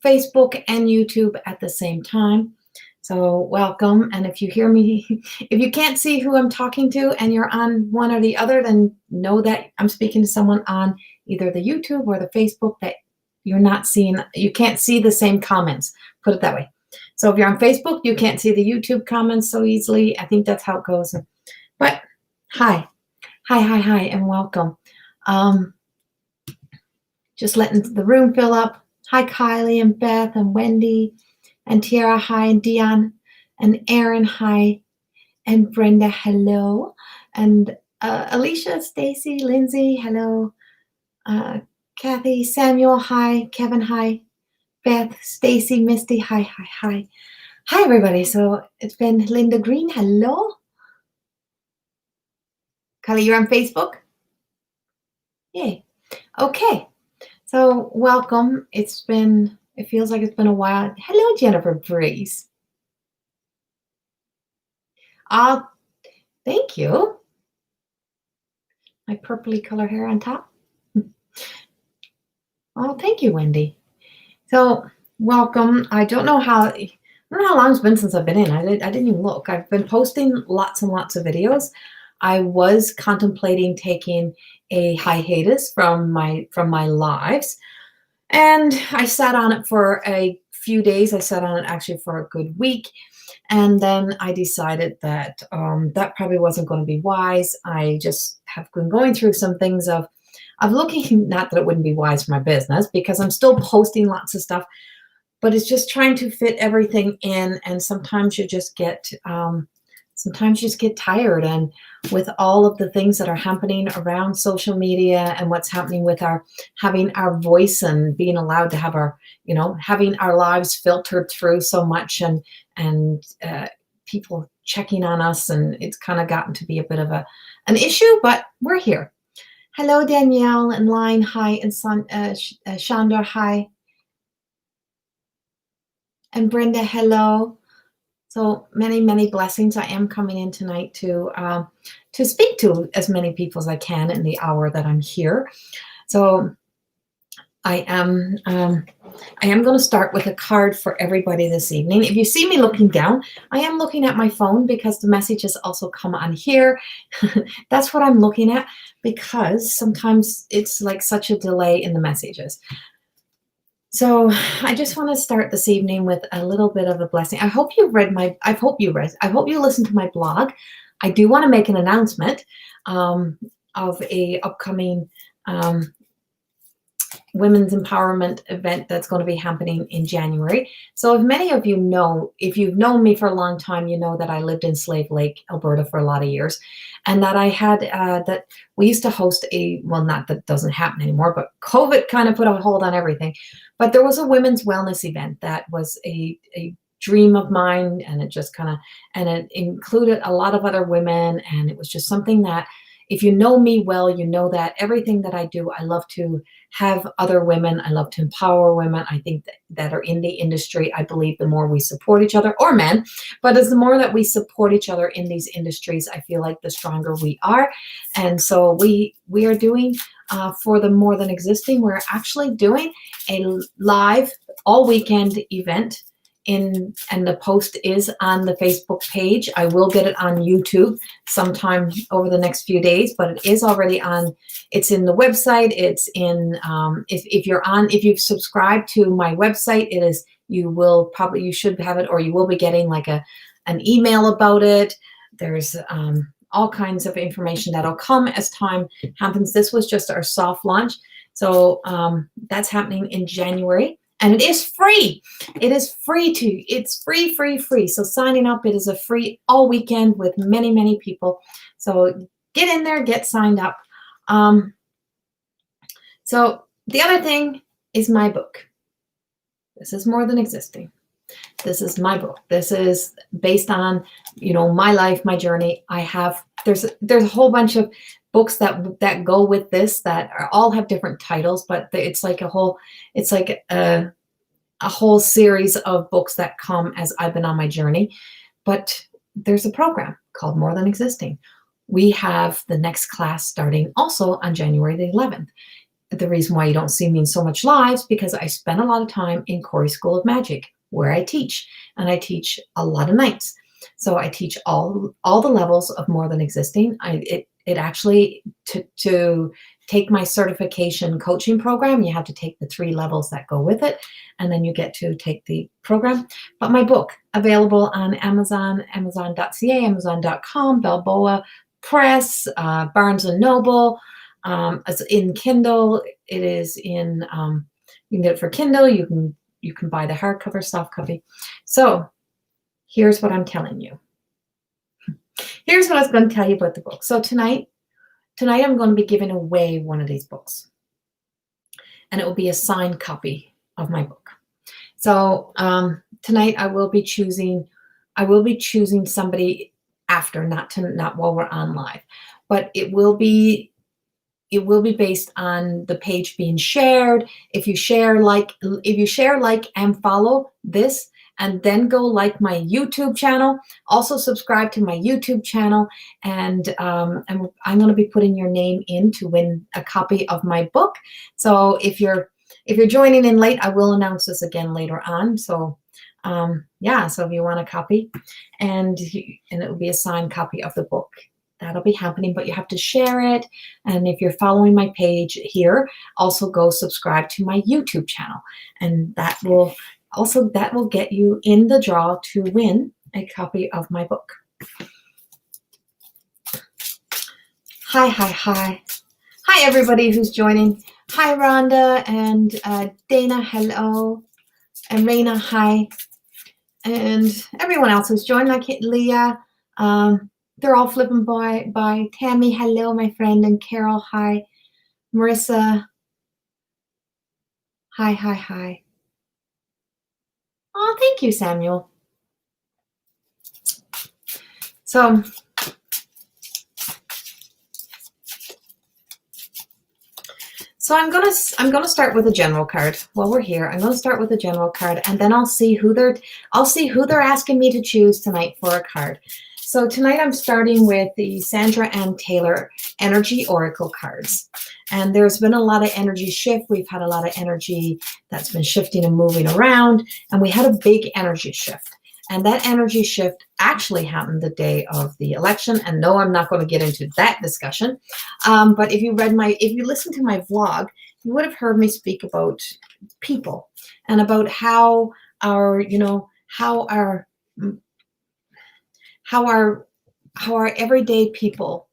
Facebook and YouTube at the same time. So welcome. And if you hear me, if you can't see who I'm talking to and you're on one or the other, then know that I'm speaking to someone on either the YouTube or the Facebook that you're not seeing. You can't see the same comments, put it that way. So if you're on Facebook, you can't see the YouTube comments so easily. I think that's how it goes. But hi, and welcome. Just letting the room fill up. Hi, Kylie and Beth and Wendy and Tiara. Hi, and Dion and Aaron. Hi, and Brenda. Hello, and Alicia, Stacy, Lindsay. Hello, Kathy, Samuel. Hi, Kevin. Hi, Beth, Stacy, Misty. Hi, everybody. So it's been Linda Green. Hello, Kylie. You're on Facebook. Yay. Okay. So welcome. It feels like it's been a while. Hello, Jennifer Breeze. Thank you. My purpley color hair on top. Oh, thank you, Wendy. So welcome. I don't know how long it's been since I've been in. I didn't even look. I've been posting lots and lots of videos. I was contemplating taking a hiatus from my lives, and I sat on it for a few days. I sat on it actually for a good week, and then I decided that that probably wasn't going to be wise. I just have been going through some things of looking, not that it wouldn't be wise for my business because I'm still posting lots of stuff, but it's just trying to fit everything in, and sometimes you just get tired. And with all of the things that are happening around social media and what's happening with having our voice and being allowed to have having our lives filtered through so much and people checking on us, and it's kind of gotten to be a bit of an issue, but we're here. Hello, Danielle and Line. Hi, and Chandra. Hi. And Brenda, hello. So many, many blessings. I am coming in tonight to speak to as many people as I can in the hour that I'm here. So I am going to start with a card for everybody this evening. If you see me looking down, I am looking at my phone because the messages also come on here. That's what I'm looking at because sometimes it's like such a delay in the messages. So I just want to start this evening with a little bit of a blessing. I hope you listened to my blog. I do want to make an announcement of a upcoming women's empowerment event that's going to be happening in January. So if many of you know, if you've known me for a long time, you know that I lived in Slave Lake, Alberta for a lot of years, and that I had that we used to host not that doesn't happen anymore, but COVID kind of put a hold on everything. But there was a women's wellness event that was a dream of mine, and it included a lot of other women, and it was just something that, if you know me well, you know that everything that I do, I love to have other women. I love to empower women. I think that are in the industry. I believe the more we support each other, or men, but as the more that we support each other in these industries, I feel like the stronger we are. And so we are doing, for the More Than Existing, we're actually doing a live all weekend event. And the post is on the Facebook page. I will get it on YouTube sometime over the next few days, but it is already on. It's in the website. It's in if you've subscribed to my website, it is. You should have it, or you will be getting like an email about it. There's all kinds of information that'll come as time happens. This was just our soft launch, so that's happening in January. And it is free. It's free. So signing up, it is a free all weekend with many, many people. So get in there, get signed up. So the other thing is my book. This is More Than Existing. This is my book. This is based on, my life, my journey. There's a whole bunch of books that go with this that all have different titles, but it's like a whole series of books that come as I've been on my journey. But there's a program called More Than Existing. We have the next class starting also on January the 11th. the reason why you don't see me in so much lives, because I spend a lot of time in Corey School of Magic, where I teach, and I teach a lot of nights. So I teach all the levels of More Than Existing. It actually, to take my certification coaching program, you have to take the 3 levels that go with it, and then you get to take the program. But my book, available on Amazon, amazon.ca, amazon.com, Balboa Press, Barnes and Noble. It's in Kindle. It is in, you can get it for Kindle. You can buy the hardcover, soft copy. So here's what I'm telling you. Here's what I was going to tell you about the book. So tonight I'm going to be giving away one of these books, and it will be a signed copy of my book. So tonight I will be choosing somebody after, not while we're on live, but it will be based on the page being shared. If you share, like, and follow this, and then go like my YouTube channel, also subscribe to my YouTube channel, and I'm going to be putting your name in to win a copy of my book. So if you're joining in late, I will announce this again later on. So yeah, so if you want a copy, and it will be a signed copy of the book, that'll be happening, but you have to share it. And if you're following my page here, also go subscribe to my YouTube channel, and that will get you in the draw to win a copy of my book. Hi. Hi, everybody who's joining. Hi, Rhonda and Dana, hello. And Raina, hi. And everyone else who's joined, like Leah, they're all flipping by. Tammy, hello, my friend. And Carol, hi. Marissa, hi. Oh, thank you, Samuel. So I'm gonna start with a general card while we're here. I'm gonna start with a general card, and then I'll see who they're asking me to choose tonight for a card. So tonight I'm starting with the Sandra Ann Taylor Energy Oracle cards. And there's been a lot of energy shift. We've had a lot of energy that's been shifting and moving around, and we had a big energy shift. And that energy shift actually happened the day of the election. And no, I'm not going to get into that discussion. But if you listened to my vlog, you would have heard me speak about people, and about how our everyday people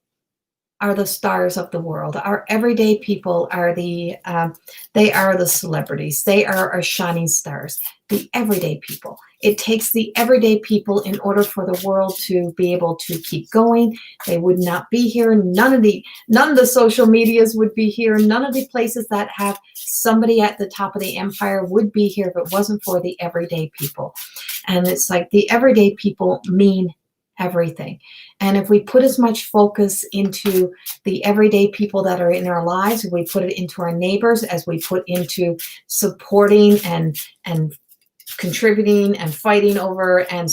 are the stars of the world. Our everyday people are they are the celebrities. They are our shining stars, the everyday people. It takes the everyday people in order for the world to be able to keep going. They would not be here. None of the social medias would be here. None of the places that have somebody at the top of the empire would be here if it wasn't for the everyday people. And it's like the everyday people mean everything. And if we put as much focus into the everyday people that are in our lives, if we put it into our neighbors, as we put into supporting and contributing and fighting over and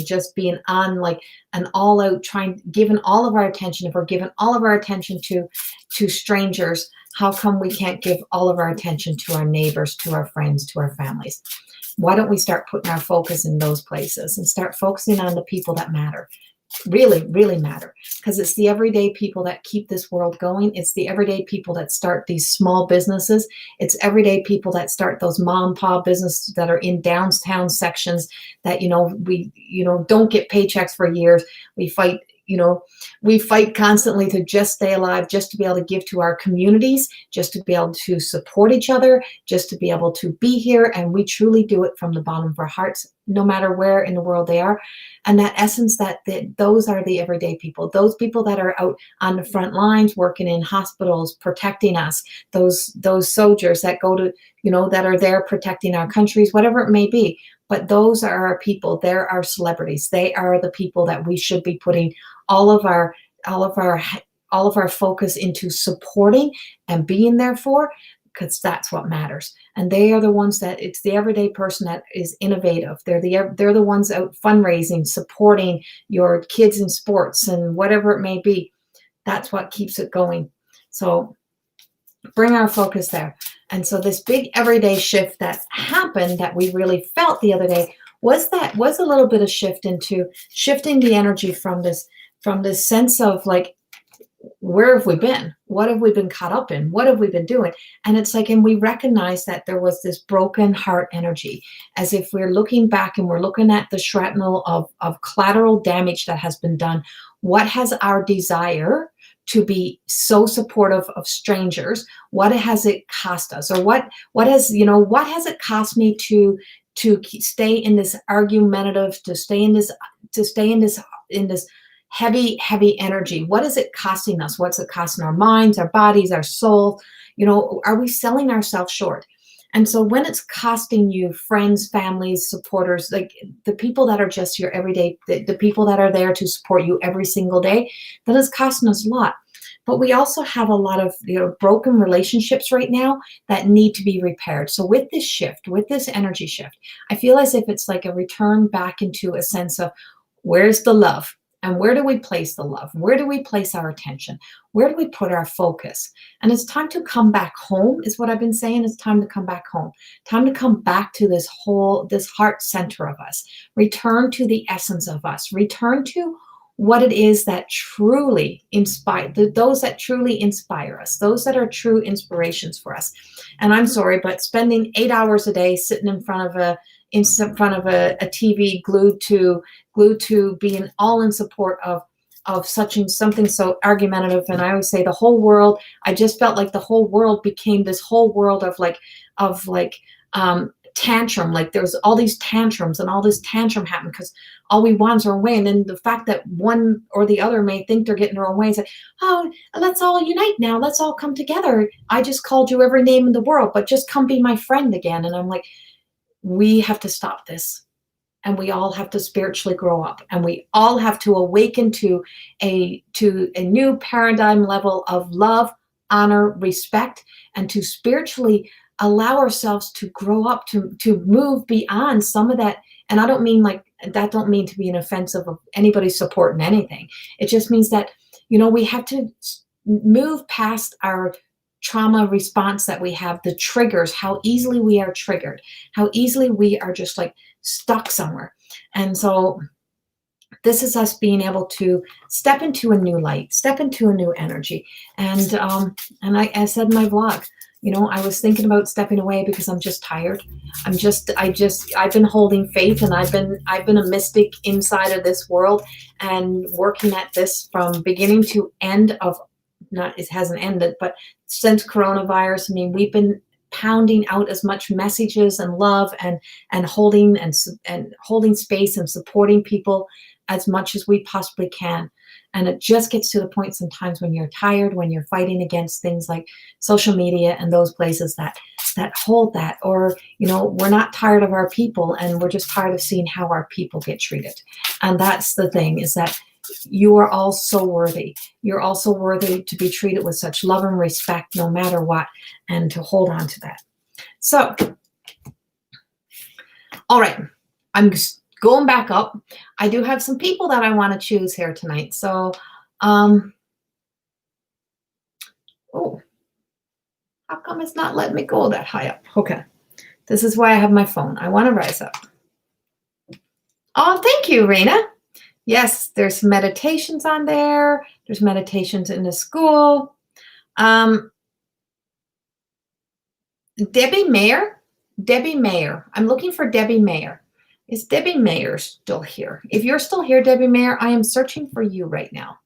just being on like an all out giving all of our attention, if we're giving all of our attention to strangers, how come we can't give all of our attention to our neighbors, to our friends, to our families? Why don't we start putting our focus in those places and start focusing on the people that matter, really, really matter? Because it's the everyday people that keep this world going. It's the everyday people that start these small businesses. It's everyday people that start those mom and pop businesses that are in downtown sections that, we don't get paychecks for years. We fight constantly to just stay alive, just to be able to give to our communities, just to be able to support each other, just to be able to be here. And we truly do it from the bottom of our hearts, no matter where in the world they are. And that essence, those are the everyday people, those people that are out on the front lines, working in hospitals, protecting us, those soldiers that go to, that are there protecting our countries, whatever it may be. But those are our people. They're our celebrities. They are the people that we should be putting all of our focus into supporting and being there for, because that's what matters. And they are the ones it's the everyday person that is innovative. They're the ones out fundraising, supporting your kids in sports and whatever it may be. That's what keeps it going. So Bring our focus there. And so this big everyday shift that happened that we really felt the other day was a little bit of shift into shifting the energy from this sense of like, where have we been? What have we been caught up in? What have we been doing? And it's like, and we recognize that there was this broken heart energy, as if we're looking back and we're looking at the shrapnel of collateral damage that has been done. What has our desire to be so supportive of strangers, what has it cost us? Or what has, what has it cost me to stay in this argumentative, to stay in this heavy energy? What is it costing us? What's it costing our minds, our bodies, our soul? Are we selling ourselves short? And so when it's costing you friends, families, supporters, like the people that are just your everyday, the people that are there to support you every single day, that is costing us a lot. But we also have a lot of broken relationships right now that need to be repaired. So with this shift, with this energy shift, I feel as if it's like a return back into a sense of, where's the love? And where do we place the love? Where do we place our attention? Where do we put our focus? And it's time to come back home, is what I've been saying. It's time to come back home. Time to come back to this heart center of us. Return to the essence of us. Return to what it is that truly inspire, those that truly inspire us, those that are true inspirations for us. And I'm sorry, but spending 8 hours a day sitting in front of a TV, glued to being all in support of something so argumentative. And I always say the whole world, I just felt like the whole world became this whole world of tantrum. Like there's all these tantrums and all this tantrum happened because all we want is our own way. And then the fact that one or the other may think they're getting their own way is like, oh, let's all unite now. Let's all come together. I just called you every name in the world, but just come be my friend again. And I'm like, we have to stop this. And we all have to spiritually grow up, and we all have to awaken to a new paradigm level of love, honor, respect, and to spiritually allow ourselves to grow up, to move beyond some of that. And I don't mean to be an offensive of anybody supporting anything. It just means that, we have to move past our trauma response that we have, the triggers, how easily we are triggered, how easily we are just like stuck somewhere. And so this is us being able to step into a new light, step into a new energy. And I said in my vlog, I was thinking about stepping away because I'm just tired. I've been holding faith, and I've been a mystic inside of this world and working at this from beginning to end of, not, it hasn't ended, but since coronavirus. I mean, we've been pounding out as much messages and love and holding space and supporting people as much as we possibly can. And it just gets to the point sometimes when you're tired, when you're fighting against things like social media and those places that hold that, or, we're not tired of our people, and we're just tired of seeing how our people get treated. And that's the thing, is that you are all so worthy. You're also worthy to be treated with such love and respect no matter what, and to hold on to that. So, all right, I'm just going back up. I do have some people that I want to choose here tonight. So, how come it's not letting me go that high up? Okay, this is why I have my phone. I want to rise up. Oh, thank you, Raina. Yes, there's meditations on there. There's meditations in the school. Debbie Mayer. I'm looking for Debbie Mayer. Is Debbie Mayer still here? If you're still here, Debbie Mayer, I am searching for you right now.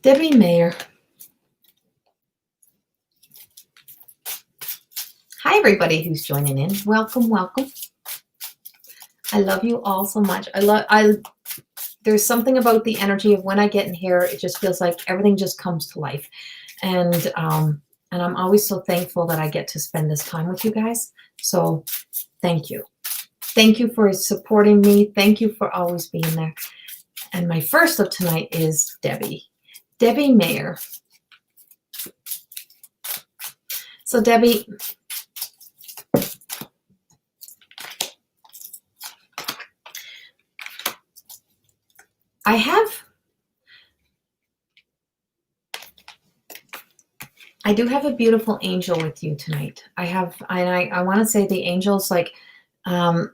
Debbie Mayer. Hi, everybody who's joining in. Welcome, welcome. I love you all so much. There's something about the energy of when I get in here, it just feels like everything just comes to life. And I'm always so thankful that I get to spend this time with you guys. So thank you. Thank you for supporting me. Thank you for always being there. And my first of tonight is Debbie Mayer. So Debbie, I have, I do have a beautiful angel with you tonight. I have, and I want to say the angel's like, um,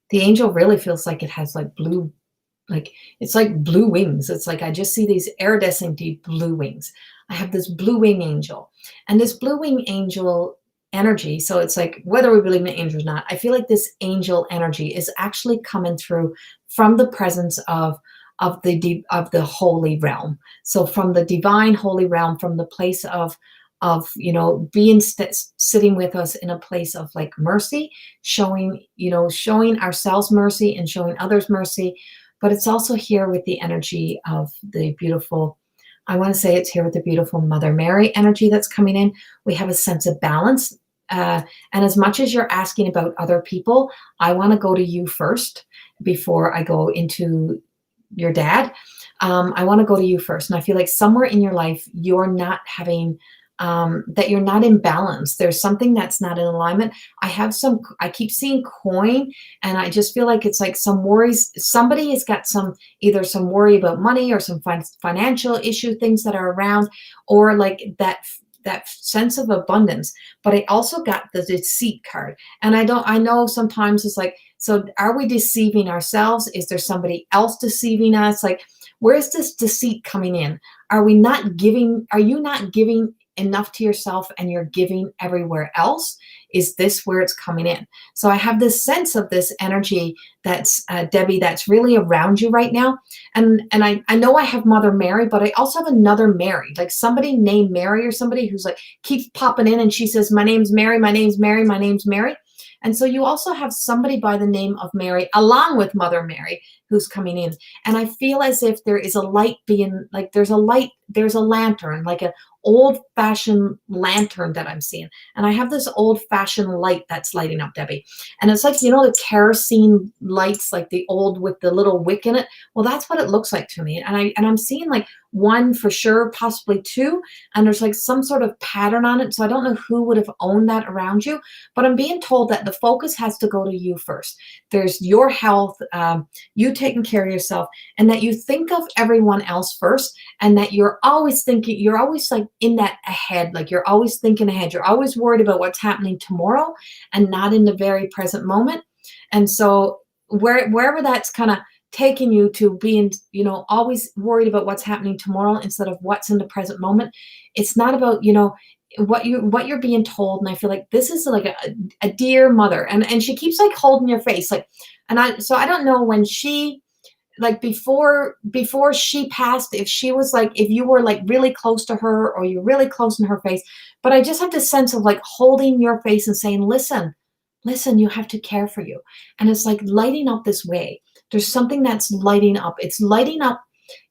the angel really feels like it has like blue, like it's like blue wings. It's like I just see these iridescent deep blue wings. I have this blue wing angel, and this blue wing angel energy. So it's like whether we believe in angels or not, I feel like this angel energy is actually coming through from the presence of the holy realm. So from the divine holy realm, from the place of being sitting with us in a place of like mercy, showing showing ourselves mercy and showing others mercy. But it's also here with the energy of the beautiful, I want to say it's here with the beautiful Mother Mary energy that's coming in. We have a sense of balance. And as much as you're asking about other people, I want to go to you first before I go into your dad. I want to go to you first. And I feel like somewhere in your life, you're not having, that you're not in balance. There's something that's not in alignment. I keep seeing coin, and I just feel like it's like some worries. Somebody has got either some worry about money or some financial issue, things that are around, or like that sense of abundance. But I also got the deceit card. And I know sometimes it's like, so are we deceiving ourselves? Is there somebody else deceiving us? Like, where's this deceit coming in? Are you not giving enough to yourself and you're giving everywhere else? Is this where it's coming in? So I have this sense of this energy that's Debbie, that's really around you right now. And I know I have Mother Mary, but I also have another Mary, like somebody named Mary, or somebody who's like keeps popping in and she says, my name's Mary, my name's Mary, my name's Mary. And so you also have somebody by the name of Mary, along with Mother Mary, who's coming in. And I feel as if there is a light being, like there's a lantern, like an old-fashioned lantern that I'm seeing. And I have this old-fashioned light that's lighting up, Debbie. And it's like, the kerosene lights, like the old with the little wick in it. Well, that's what it looks like to me. And I'm seeing like one for sure, possibly two. And there's like some sort of pattern on it. So I don't know who would have owned that around you, but I'm being told that the focus has to go to you first. There's your health, you taking care of yourself, and that you think of everyone else first, and that you're always like in that ahead, like you're always thinking ahead. You're always worried about what's happening tomorrow and not in the very present moment. And so wherever that's kind of taking you to being, always worried about what's happening tomorrow instead of what's in the present moment. It's not about, what you're being told. And I feel like this is like a dear mother, and she keeps like holding your face. Like, so I don't know when she, like before she passed, if she was like, if you were like really close to her or you're really close in her face, but I just have this sense of like holding your face and saying, listen, you have to care for you. And it's like lighting up this way. There's something that's lighting up. It's lighting up.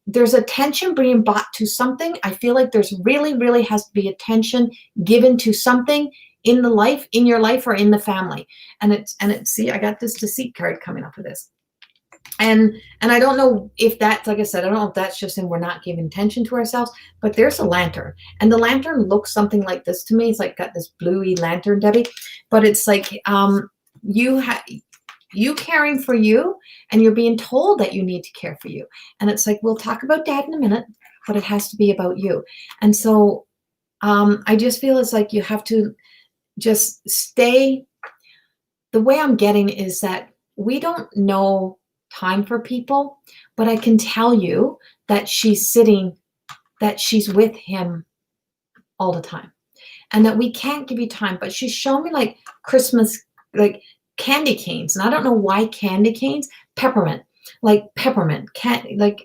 There's attention being brought to something. I feel like there's really, really has to be attention given to something in your life or in the family. And it's see, I got this deceit card coming up with this. And I don't know if that's, like I said, I don't know if that's just in we're not giving attention to ourselves, but there's a lantern. And the lantern looks something like this to me. It's like got this bluey lantern, Debbie. But it's like you caring for you, and you're being told that you need to care for you. And it's like, we'll talk about Dad in a minute, but it has to be about you. And so I just feel it's like you have to just stay. The way I'm getting is that we don't know time for people, but I can tell you that she's with him all the time, and that we can't give you time. But she's shown me like Christmas, like candy canes, and I don't know why candy canes, peppermint, like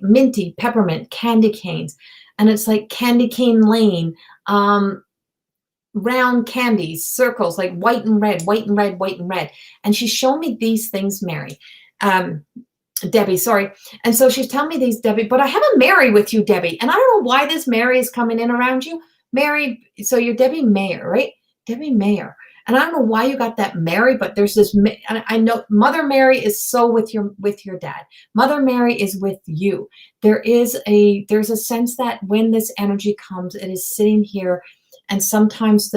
minty peppermint candy canes, and it's like candy cane lane, round candies, circles, like white and red, white and red, white and red. And she's shown me these things, Debbie, sorry. And so she's telling me these, Debbie, but I have a Mary with you, Debbie. And I don't know why this Mary is coming in around you. Mary, so you're Debbie Mayer, right? Debbie Mayer. And I don't know why you got that Mary, but there's this, I know Mother Mary is so with your dad. Mother Mary is with you. There's a sense that when this energy comes, it is sitting here. And sometimes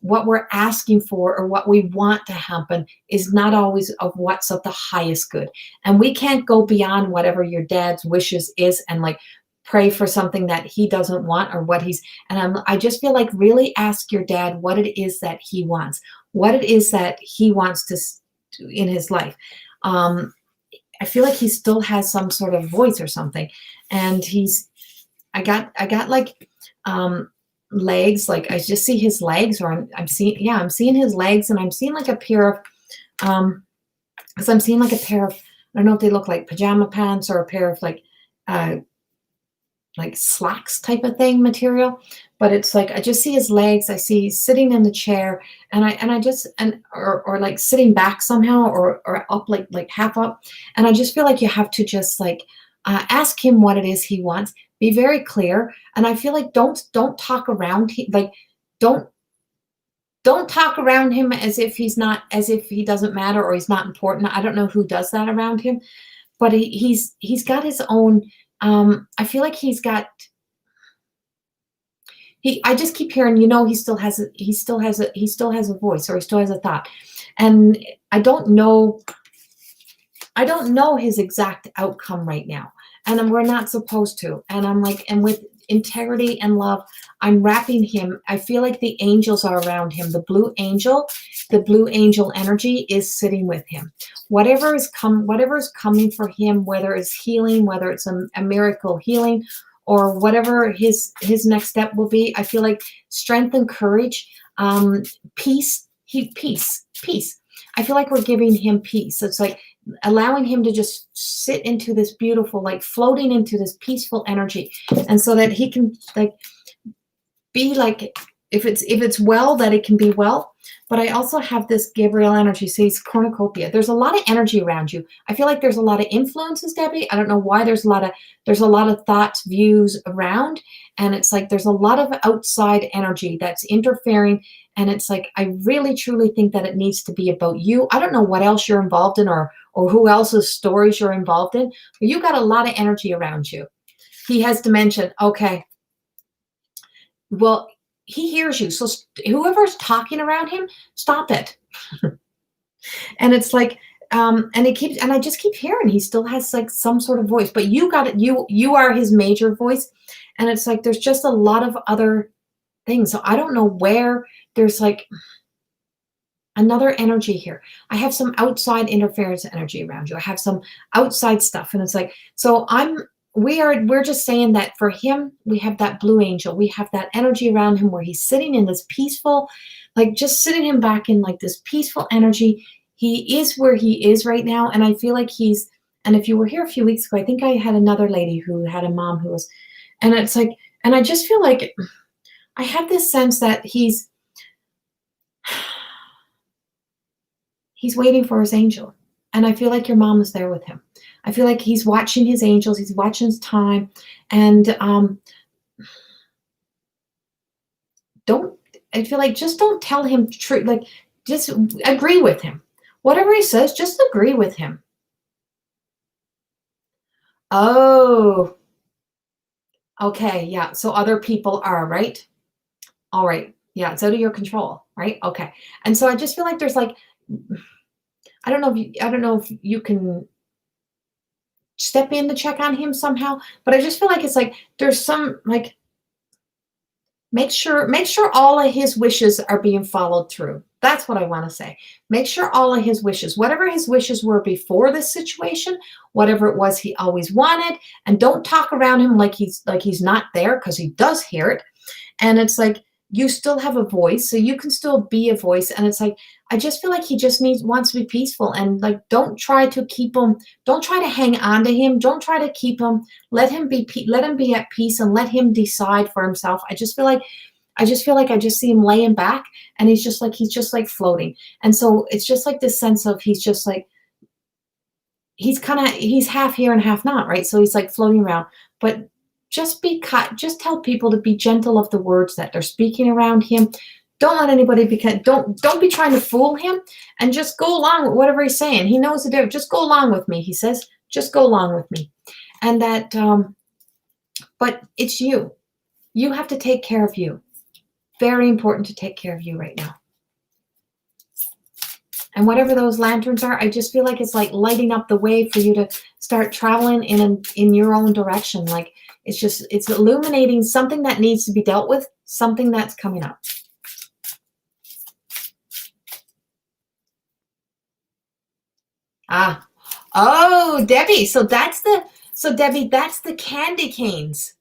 what we're asking for or what we want to happen is not always of what's of the highest good. And we can't go beyond whatever your dad's wishes is and like pray for something that he doesn't want or what he's, and I just feel like really ask your dad what it is that he wants, what it is that he wants to in his life. I feel like he still has some sort of voice or something. And I got like, legs, like I just see his legs, or I'm seeing his legs, and I'm seeing like a pair of, because I'm seeing like a pair of, I don't know if they look like pajama pants or a pair of like slacks type of thing material, but it's like I just see his legs. I see sitting in the chair, and I just or like sitting back somehow, or up like half up, and I just feel like you have to just like ask him what it is he wants. Be very clear, and I feel like don't talk around him, like don't talk around him as if he doesn't matter or he's not important. I don't know who does that around him, but he's got his own. I feel like he's got. I just keep hearing, he still has a voice, or he still has a thought, and I don't know his exact outcome right now, and we're not supposed to. And I'm like, and with integrity and love, I'm wrapping him. I feel like the angels are around him. The blue angel energy is sitting with him. Whatever is coming for him, whether it's healing, whether it's a miracle healing, or whatever his next step will be, I feel like strength and courage, peace. Peace. I feel like we're giving him peace. It's like allowing him to just sit into this beautiful, like floating into this peaceful energy, and so that he can like be like, if it's well, that it can be well. But I also have this Gabriel energy. So he's cornucopia. There's a lot of energy around you. I feel like there's a lot of influences, Debbie. I don't know why. There's a lot of thoughts, views around, and it's like there's a lot of outside energy that's interfering. And it's like, I really truly think that it needs to be about you. I don't know what else you're involved in, or who else's stories you're involved in, but you got a lot of energy around you. He has dimension. Okay. Well, he hears you. So whoever's talking around him, stop it. And it's like, and I just keep hearing he still has like some sort of voice, but you got it. You are his major voice. And it's like, there's just a lot of other things. So I don't know where there's like another energy here. I have some outside interference energy around you. I have some outside stuff. And it's like, so we're just saying that for him, we have that blue angel. We have that energy around him where he's sitting in this peaceful, like just sitting him back in like this peaceful energy. He is where he is right now. And I feel like and if you were here a few weeks ago, I think I had another lady who had a mom who was, and it's like, and I just feel like I have this sense that he's waiting for his angel. And I feel like your mom is there with him. I feel like he's watching his angels. He's watching his time. And I feel like just don't tell him truth. Like, just agree with him. Whatever he says, just agree with him. Oh, okay. Yeah. So other people are, right? All right. Yeah. It's out of your control, right? Okay. And so I just feel like there's like, I don't know if you can step in to check on him somehow, but I just feel like it's like there's some like, make sure all of his wishes are being followed through. That's what I want to say. Make sure all of his wishes, whatever his wishes were before this situation, whatever it was he always wanted, and don't talk around him like he's not there, because he does hear it. And it's like, you still have a voice, so you can still be a voice. And it's like, I just feel like he just wants to be peaceful, and like, don't try to hang on to him. Don't try to keep him. Let him be at peace, and let him decide for himself. I just feel like I just see him laying back, and he's just like floating. And so it's just like this sense of, he's just like, he's half here and half not, right? So he's like floating around, but just tell people to be gentle of the words that they're speaking around him. Don't let anybody don't be trying to fool him, and just go along with whatever he's saying. He knows the difference. Just go along with me, he says. Just go along with me. And that, but it's you. You have to take care of you. very important to take care of you right now. And whatever those lanterns are, I just feel like it's like lighting up the way for you to start traveling in your own direction. Like it's illuminating something that needs to be dealt with, something that's coming up. Ah, oh, Debbie. So Debbie, that's the candy canes.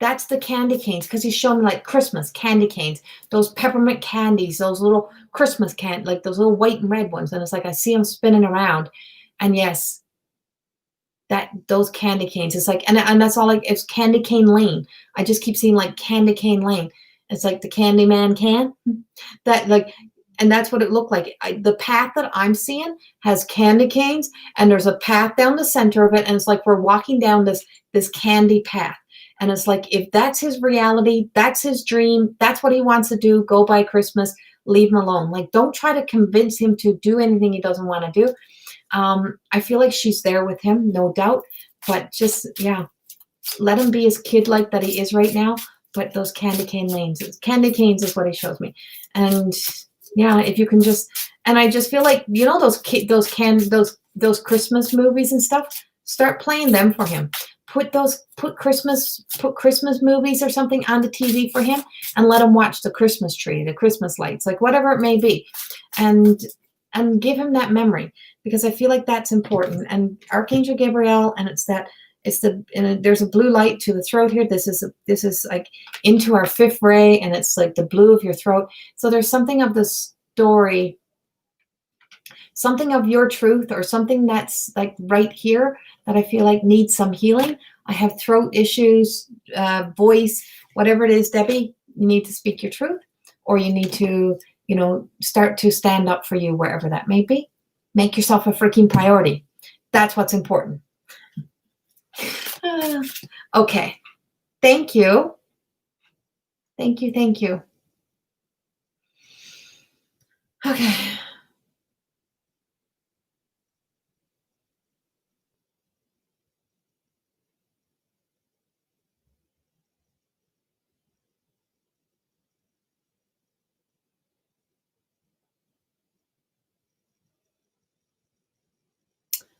That's the candy canes, because he's showing me like Christmas candy canes, those peppermint candies, those little Christmas like those little white and red ones. And it's like I see them spinning around. And yes, those candy canes. It's like, and that's all, like, it's Candy Cane Lane. I just keep seeing like Candy Cane Lane. It's like the Candyman can. That like, and that's what it looked like. The path that I'm seeing has candy canes, and there's a path down the center of it, and it's like we're walking down this candy path. And it's like, if that's his reality, that's his dream, that's what he wants to do, go by Christmas, leave him alone. Like, don't try to convince him to do anything he doesn't want to do. I feel like she's there with him, no doubt. But just, yeah, let him be as kid-like that he is right now. But those candy cane lanes, candy canes is what he shows me. And yeah, if you can just, and I just feel like, you know, those Christmas movies and stuff, start playing them for him. Put Christmas movies or something on the TV for him, and let him watch the Christmas tree, the Christmas lights, like whatever it may be, and give him that memory, because I feel like that's important. And Archangel Gabriel, and there's a blue light to the throat here. This is like into our fifth ray, and it's like the blue of your throat. So there's something of the story, something of your truth, or something that's like right here that I feel like needs some healing. I have throat issues, voice, whatever it is, Debbie, you need to speak your truth, or you need to, you know, start to stand up for you wherever that may be. Make yourself a freaking priority. That's what's important. Okay. Thank you. Thank you. Thank you. Okay.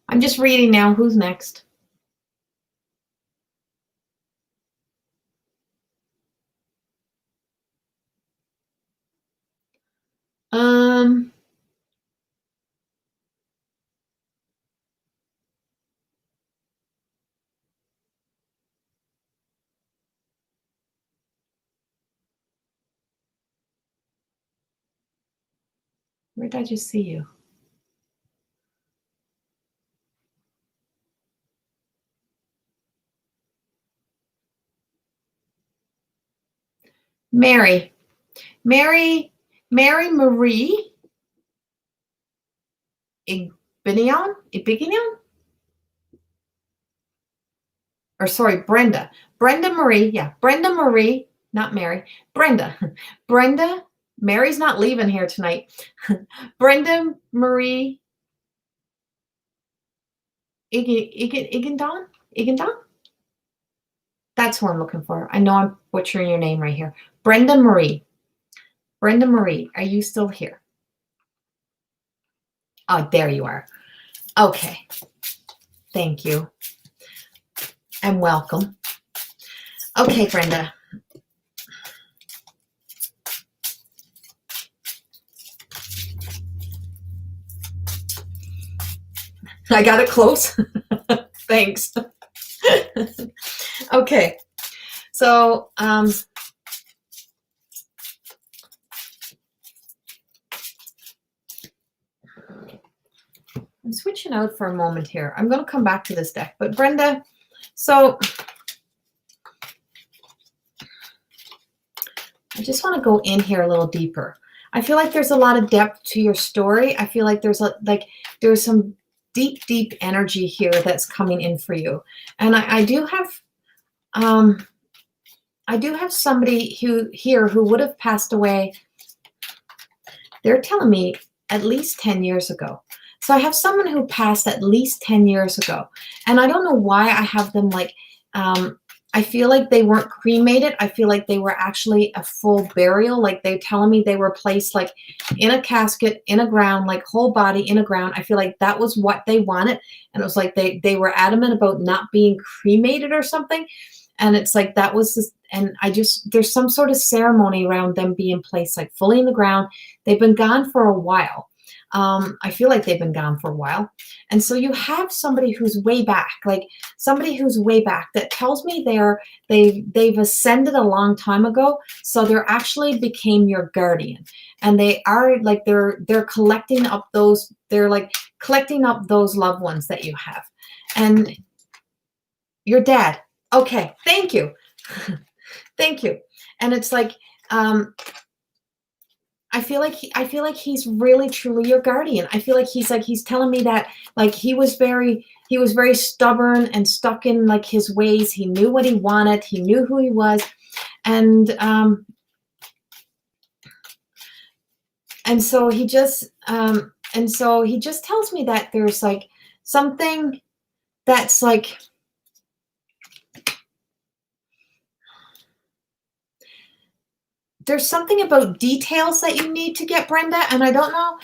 I'm just reading now. Who's next? Where did I just see you? Mary Marie Ibignon? Or sorry, Brenda Marie. Yeah, Brenda Marie, not Mary. Brenda. Mary's not leaving here tonight. Brenda Marie Igendon? That's who I'm looking for. I know I'm butchering your name right here. Brenda Marie, are you still here? Oh, there you are. Okay. Thank you. And welcome. Okay, Brenda. I got it close. Thanks. Okay. So, I'm switching out for a moment here. I'm going to come back to this deck, but Brenda, so I just want to go in here a little deeper. I feel like there's a lot of depth to your story. I feel like there's some deep energy here that's coming in for you. And I do have somebody who would have passed away. They're telling me at least 10 years ago. So I have someone who passed at least 10 years ago. And I don't know why I have them like, I feel like they weren't cremated. I feel like they were actually a full burial. Like they're telling me they were placed like in a casket, in a ground, like whole body in a ground. I feel like that was what they wanted. And it was like they were adamant about not being cremated or something. And it's like that was this, and I just there's some sort of ceremony around them being placed like fully in the ground. They've been gone for a while. I feel like they've been gone for a while. And so you have somebody who's way back, like somebody who's way back that tells me they've ascended a long time ago. So they're actually became your guardian. And they are like they're collecting up those, they're like collecting up those loved ones that you have. And your dad. Okay, thank you. Thank you. And it's like I feel like he's really truly your guardian. I feel like he's telling me that like he was very stubborn and stuck in like his ways. He knew what he wanted. He knew who he was. And and so he just tells me that there's like something that's like there's something about details that you need to get, Brenda, and I don't know,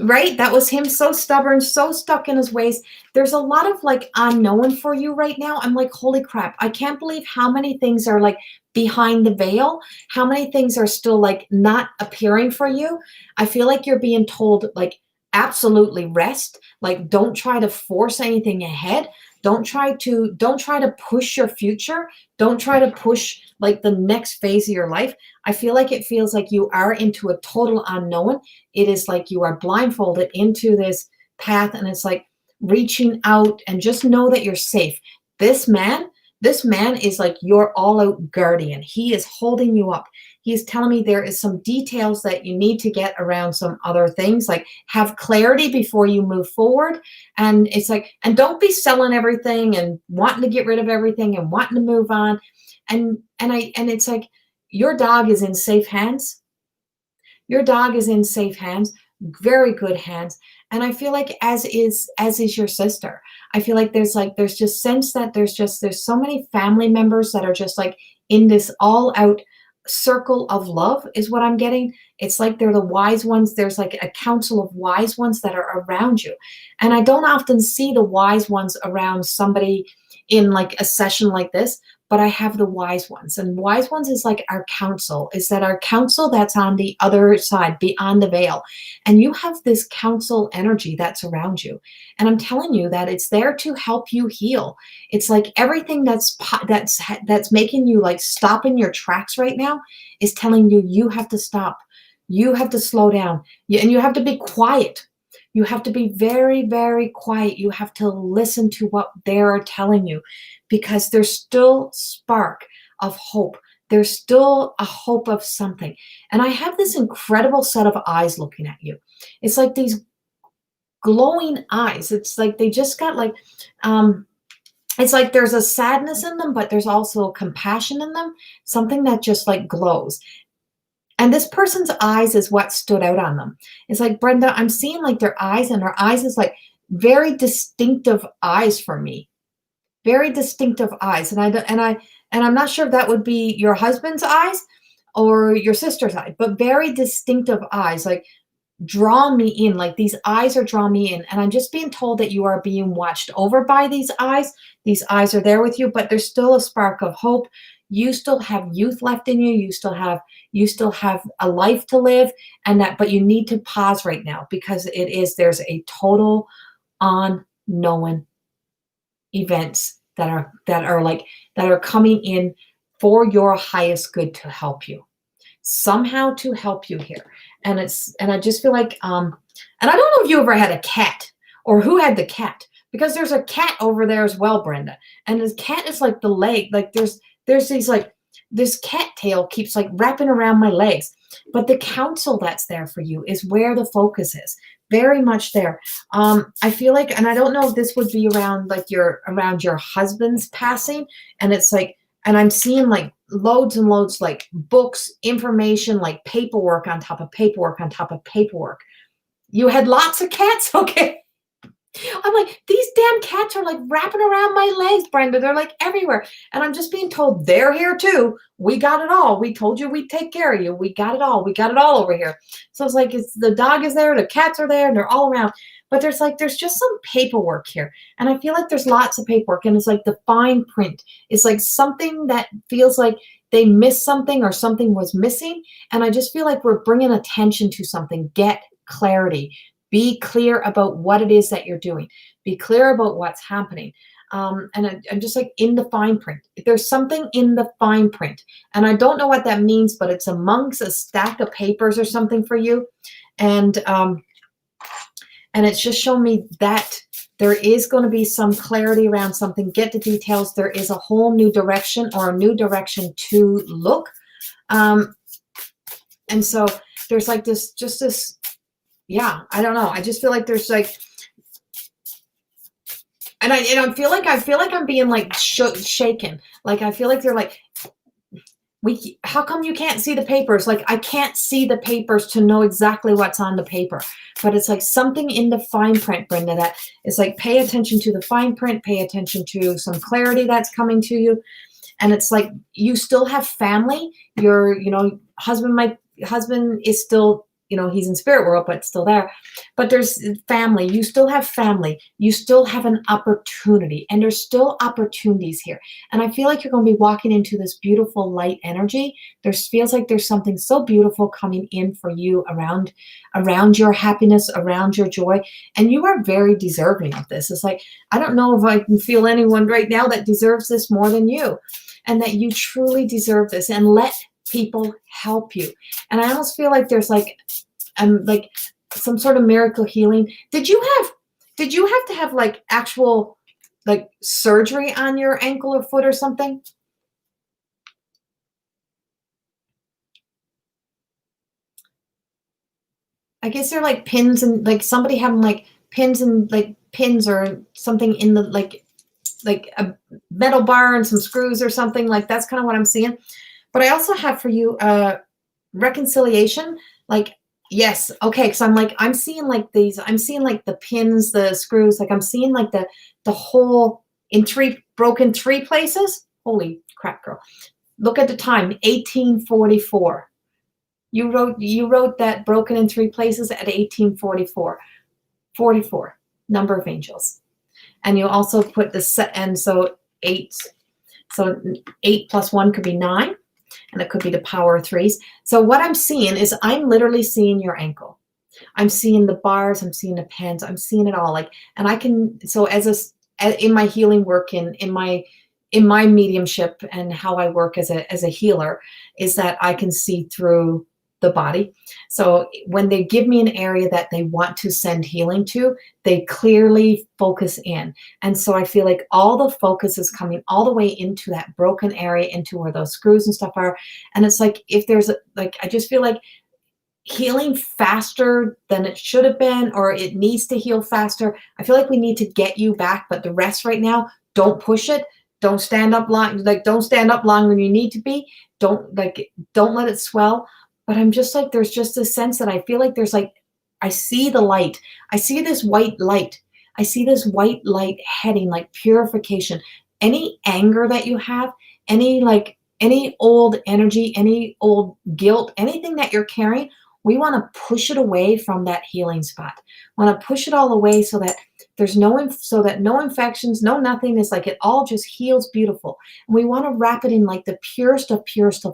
right? That was him, so stubborn, so stuck in his ways. There's a lot of like unknown for you right now. I'm like, holy crap, I can't believe how many things are like behind the veil, how many things are still like not appearing for you. I feel like you're being told like absolutely rest, like don't try to force anything ahead. Don't try to push your future. Don't try to push like the next phase of your life. I feel like it feels like you are into a total unknown. It is like you are blindfolded into this path, and it's like reaching out and just know that you're safe. This man, this man is like your all out guardian. He is holding you up. He's telling me there is some details that you need to get around some other things, like have clarity before you move forward. And it's like, and don't be selling everything and wanting to get rid of everything and wanting to move on. And it's like your dog is in safe hands. Your dog is in safe hands, very good hands. And I feel like as is your sister. I feel like there's just sense that there's so many family members that are just like in this all out circle of love is what I'm getting. It's like they're the wise ones. There's like a council of wise ones that are around you. And I don't often see the wise ones around somebody in like a session like this, but I have the wise ones. And wise ones is like our counsel, is that our counsel that's on the other side, beyond the veil. And you have this counsel energy that's around you. And I'm telling you that it's there to help you heal. It's like everything that's making you like stop in your tracks right now is telling you you have to stop. You have to slow down. And you have to be quiet. You have to be very, very quiet. You have to listen to what they're telling you, because there's still spark of hope. There's still a hope of something. And I have this incredible set of eyes looking at you. It's like these glowing eyes. It's like they just got like, it's like there's a sadness in them, but there's also compassion in them, something that just like glows. And this person's eyes is what stood out on them. It's like, Brenda, I'm seeing like their eyes, and their eyes is like very distinctive eyes for me. Very distinctive eyes. And I'm not sure if that would be your husband's eyes or your sister's eye, but very distinctive eyes, like draw me in, like these eyes are drawing me in. And I'm just being told that you are being watched over by these eyes. These eyes are there with you, but there's still a spark of hope. You still have youth left in you. You still have a life to live, but you need to pause right now, because there's a total unknown events that are coming in for your highest good to help you, somehow to help you here. And I just feel like and I don't know if you ever had a cat, or who had the cat, because there's a cat over there as well, Brenda. And this cat is like the leg, like there's these like this cat tail keeps like wrapping around my legs. But the counsel that's there for you is where the focus is. Very much there. I feel like, and I don't know if this would be around your husband's passing, and it's like, and I'm seeing like loads and loads, like books, information, like paperwork on top of paperwork on top of paperwork. You had lots of cats, okay? I'm like, these damn cats are like wrapping around my legs, Brenda. They're like everywhere. And I'm just being told they're here too. We got it all. We told you we'd take care of you. We got it all. We got it all over here. So it's like it's the dog is there, the cats are there, and they're all around. But there's just some paperwork here. And I feel like there's lots of paperwork. And it's like the fine print. It's like something that feels like they missed something or something was missing. And I just feel like we're bringing attention to something. Get clarity. Be clear about what it is that you're doing. Be clear about what's happening. I'm just like in the fine print. There's something in the fine print. And I don't know what that means, but it's amongst a stack of papers or something for you. And it's just shown me that there is going to be some clarity around something. Get the details. There is a whole new direction or a new direction to look. And so there's like this, just this, yeah, I don't know. I just feel like there's like, and I feel like I'm being like shaken. Like I feel like they're like, how come you can't see the papers? Like I can't see the papers to know exactly what's on the paper, but it's like something in the fine print, Brenda, that is like, pay attention to the fine print, pay attention to some clarity that's coming to you. And it's like, you still have family. Your, husband is still, he's in spirit world, but still there. But there's family. You still have family. You still have an opportunity. And there's still opportunities here. And I feel like you're going to be walking into this beautiful light energy. There feels like there's something so beautiful coming in for you around your happiness, around your joy. And you are very deserving of this. It's like, I don't know if I can feel anyone right now that deserves this more than you. And that you truly deserve this. And let people help you. And I almost feel like there's like some sort of miracle healing. Did you have to have like actual like surgery on your ankle or foot or something? I guess they're like pins and like somebody having like pins and like pins or something in the like a metal bar and some screws or something. Like that's kind of what I'm seeing. But I also have for you reconciliation. Like, yes, okay, because I'm seeing like the pins, the screws, like I'm seeing like the hole in broken three places. Holy crap, girl. Look at the time, 1844. You wrote that broken in three places at 1844. 44, number of angels. And you also put the set, and so 8. So 8 plus 1 could be 9. And it could be the power of 3s. So what I'm seeing is I'm literally seeing your ankle. I'm seeing the bars. I'm seeing the pins. I'm seeing it all. Like, and I can, so in my healing work, in my mediumship and how I work as a healer, is that I can see through the body. So when they give me an area that they want to send healing to, they clearly focus in. And so I feel like all the focus is coming all the way into that broken area, into where those screws and stuff are. And it's like, if there's I just feel like healing faster than it should have been, or it needs to heal faster. I feel like we need to get you back, but the rest right now, don't push it. Don't stand up long, don't stand up longer than you need to be. Don't let it swell. But I'm just like, there's just a sense that I feel like there's like, I see the light. I see this white light. I see this white light heading like purification. Any anger that you have, any old energy, any old guilt, anything that you're carrying, we want to push it away from that healing spot. Want to push it all away so that there's no infections, no nothing. It's like it all just heals beautiful. And we want to wrap it in like the purest of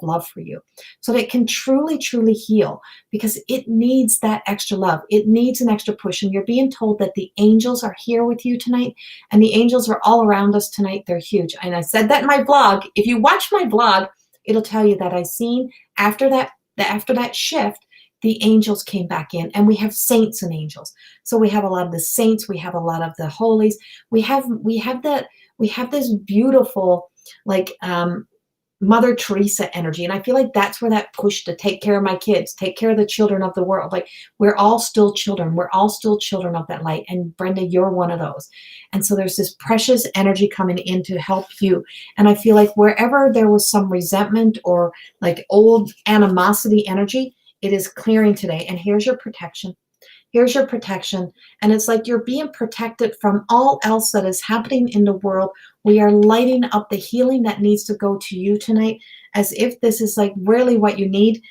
love for you, so that it can truly, truly heal, because it needs that extra love. It needs an extra push. And you're being told that the angels are here with you tonight, and the angels are all around us tonight. They're huge. And I said that in my blog. If you watch my blog, it'll tell you that I seen after that shift, the angels came back in, and we have saints and angels. So we have a lot of the saints, we have a lot of the holies. We have this beautiful Mother Teresa energy. And I feel like that's where that push to take care of my kids, take care of the children of the world. Like, we're all still children. We're all still children of that light. And Brenda, you're one of those. And so there's this precious energy coming in to help you. And I feel like wherever there was some resentment or like old animosity energy, it is clearing today. And here's your protection. Here's your protection. And it's like you're being protected from all else that is happening in the world. We are lighting up the healing that needs to go to you tonight, as if this is like really what you need.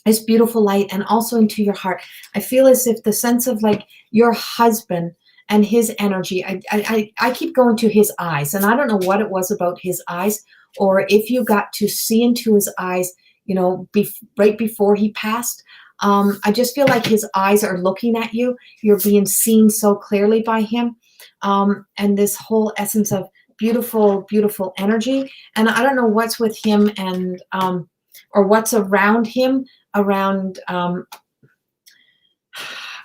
This beautiful light, and also into your heart. I feel as if the sense of like your husband and his energy, I keep going to his eyes, and I don't know what it was about his eyes, or if you got to see into his eyes, you know, right before he passed. I just feel like his eyes are looking at you. You're being seen so clearly by him. And this whole essence of beautiful, beautiful energy. And I don't know what's with him and, or what's around him, around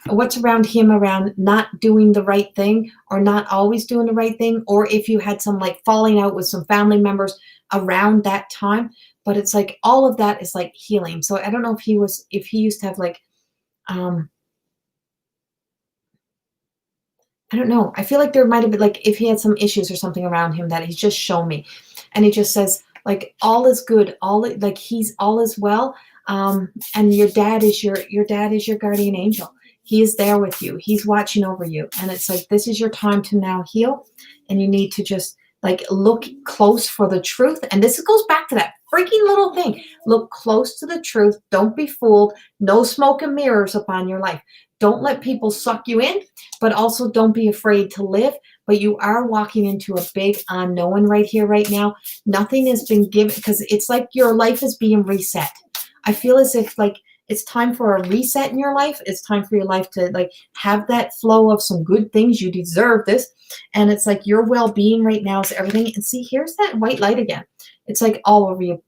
what's around him, around not doing the right thing or not always doing the right thing, or if you had some like falling out with some family members around that time. But it's like all of that is like healing. So I don't know if he used to have like I don't know. I feel like there might have been like if he had some issues or something around him that he's just shown me, and he just says like all is good, like he's all is well. And your dad is your dad is your guardian angel. He is there with you. He's watching over you, and it's like this is your time to now heal, and you need to just like look close for the truth. And this goes back to that freaking little thing. Look close to the truth. Don't be fooled. No smoke and mirrors upon your life. Don't let people suck you in, but also don't be afraid to live. But you are walking into a big unknown right here, right now. Nothing has been given, because it's like your life is being reset. I feel as if like it's time for a reset in your life. It's time for your life to like have that flow of some good things. You deserve this. And it's like your well-being right now is everything. And see, here's that white light again. It's like all over you.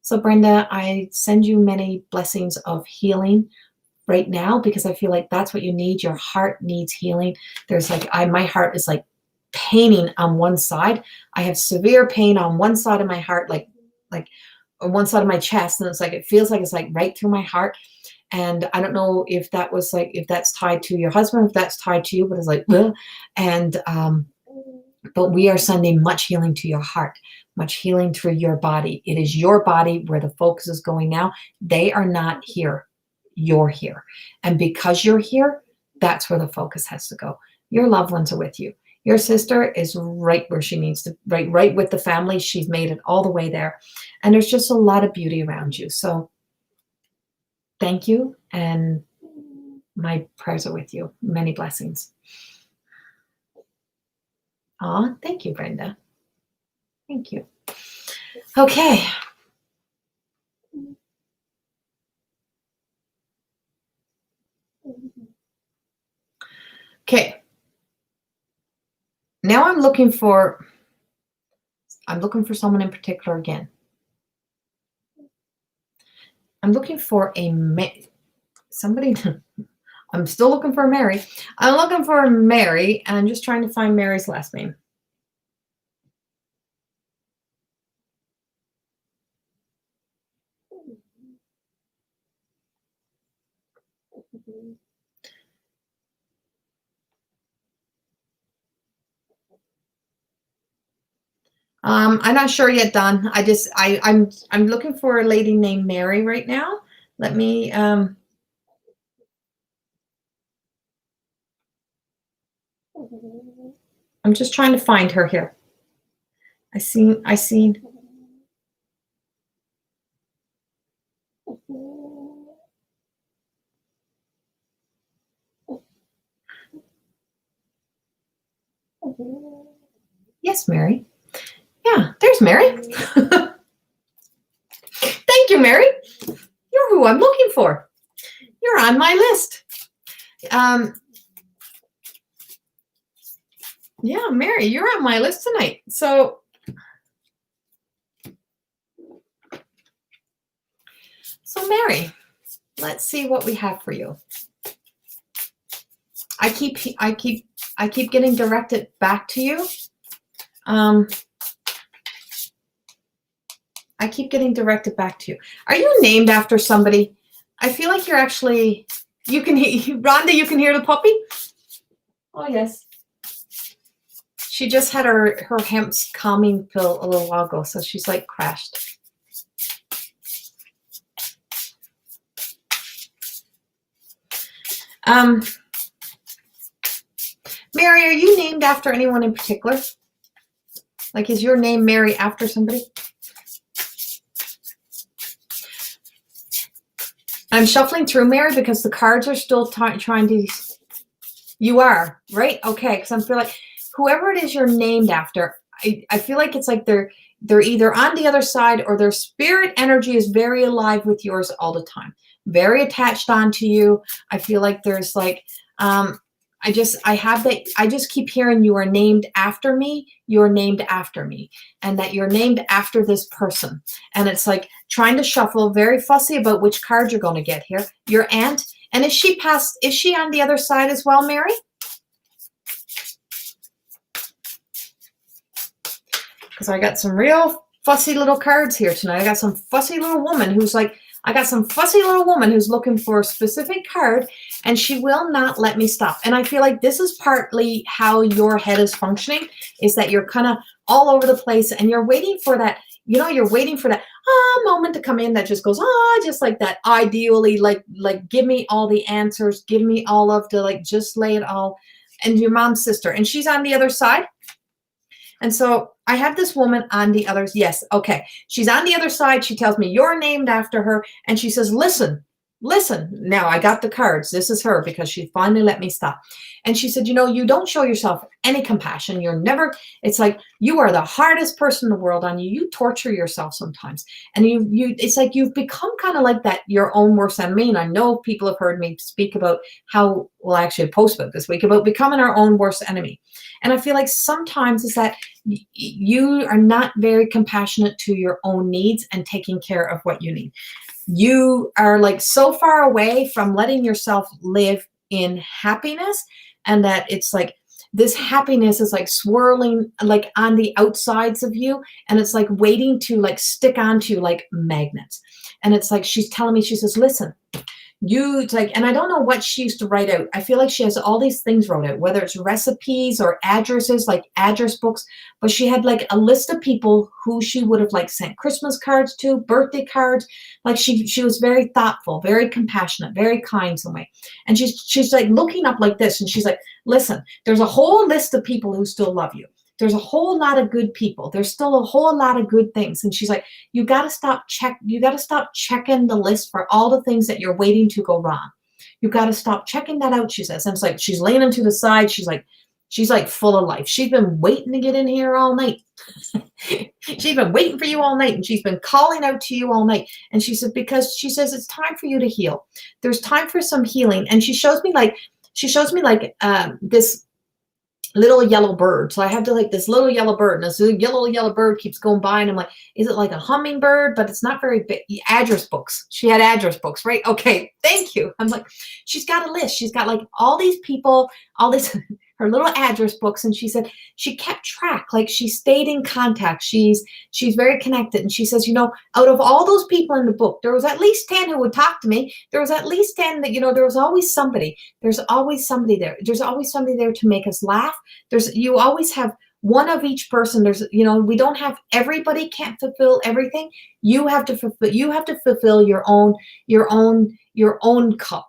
So Brenda, I send you many blessings of healing right now, because I feel like that's what you need. Your heart needs healing. There's like, my heart is like paining on one side. I have severe pain on one side of my heart, like on one side of my chest. And it's like, it feels like it's like right through my heart. And I don't know if that was like, if that's tied to your husband, if that's tied to you, but it's like, ugh. And, but we are sending much healing to your heart, much healing through your body. It is your body where the focus is going now. They are not here. You're here. And because you're here, that's where the focus has to go. Your loved ones are with you. Your sister is right where she needs to, right with the family. She's made it all the way there. And there's just a lot of beauty around you. So thank you. And my prayers are with you. Many blessings. Aw, thank you, Brenda. Thank you. Okay. Okay. Now I'm looking for someone in particular again. I'm looking for somebody. I'm still looking for Mary. I'm looking for Mary, and I'm just trying to find Mary's last name. I'm not sure yet, Don. I'm looking for a lady named Mary right now. Let me I'm just trying to find her here. I seen Yes, Mary. Yeah, there's Mary. Thank you, Mary. You're who I'm looking for. You're on my list. Yeah, Mary, you're on my list tonight. So Mary, let's see what we have for you. I keep getting directed back to you. I keep getting directed back to you. Are you named after somebody? I feel like you're actually, you can hear, Rhonda, you can hear the puppy? Oh, yes. She just had her hemp's calming pill a little while ago, so she's like crashed. Um, Mary, are you named after anyone in particular? Like, is your name Mary after somebody? I'm shuffling through, Mary, because the cards are still trying to... You are, right? Okay, because I feel like whoever it is you're named after, I feel like it's like they're either on the other side or their spirit energy is very alive with yours all the time. Very attached onto you. I feel like there's like... I just keep hearing you are named after me, you're named after me, and that you're named after this person. And it's like trying to shuffle, very fussy about which card you're going to get here. Your aunt, and is she on the other side as well, Mary? Because I got some real fussy little cards here tonight. I got some fussy little woman who's like, I got some fussy little woman who's looking for a specific card, and she will not let me stop. And I feel like this is partly how your head is functioning, is that you're kind of all over the place and you're waiting for that, you're waiting for that moment to come in that just goes, just like that. Ideally, like give me all the answers, give me all of the, like, just lay it all. And your mom's sister, and she's on the other side. And so I have this woman on the other, yes, okay. She's on the other side. She tells me you're named after her. And she says, listen. Now I got the cards. This is her, because she finally let me stop. And she said, you don't show yourself any compassion. It's like you are the hardest person in the world on you. You torture yourself sometimes. And it's like you've become kind of like that, your own worst enemy. And I know people have heard me speak about how, well, actually a post about this week about becoming our own worst enemy. And I feel like sometimes it's that you are not very compassionate to your own needs and taking care of what you need. You are like so far away from letting yourself live in happiness, and that it's like this happiness is like swirling like on the outsides of you, and it's like waiting to like stick onto you like magnets. And it's like she's telling me, she says, listen, it's like, and I don't know what she used to write out. I feel like she has all these things wrote out, whether it's recipes or addresses, like address books. But she had like a list of people who she would have like sent Christmas cards to, birthday cards. Like she was very thoughtful, very compassionate, very kind some way. And she's like looking up like this, and she's like, listen, there's a whole list of people who still love you. There's a whole lot of good people. There's still a whole lot of good things. And she's like, you got to stop checking the list for all the things that you're waiting to go wrong. You got to stop checking that out, she says. And it's like, she's leaning to the side. She's like full of life. She's been waiting to get in here all night. She's been waiting for you all night. And she's been calling out to you all night. And she said, because she says, it's time for you to heal. There's time for some healing. And she shows me like this little yellow bird. So I have to like this little yellow bird, and this yellow bird keeps going by, and I'm like, is it like a hummingbird? But it's not very big. Address books. She had address books, right? Okay, thank you. I'm like, she's got a list. She's got like all these people, all this her little address books. And she said she kept track, like she stayed in contact. She's very connected. And she says, out of all those people in the book, there was at least 10 who would talk to me. There was at least 10 that, there was always somebody. There's always somebody there. There's always somebody there to make us laugh. You always have one of each person. We don't have, everybody can't fulfill everything. You have to fulfill your own cup.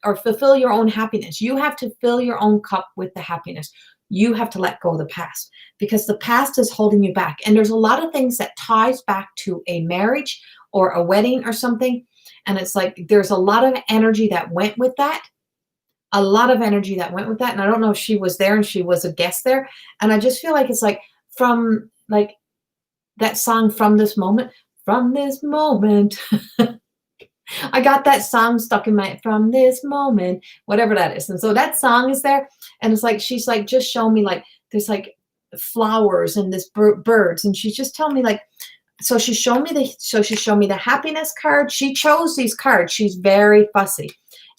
Or fulfill your own happiness. You have to fill your own cup with the happiness. You have to let go of the past, because the past is holding you back. And there's a lot of things that ties back to a marriage or a wedding or something. And it's like, there's a lot of energy that went with that. And I don't know if she was there and she was a guest there. And I just feel like it's like from like that song, From This Moment. I got that song stuck in my, from this moment, whatever that is. And so that song is there. And it's like, she's like, just show me like, there's like flowers and this birds. And she's just telling me like, so she showed me the happiness card. She chose these cards. She's very fussy.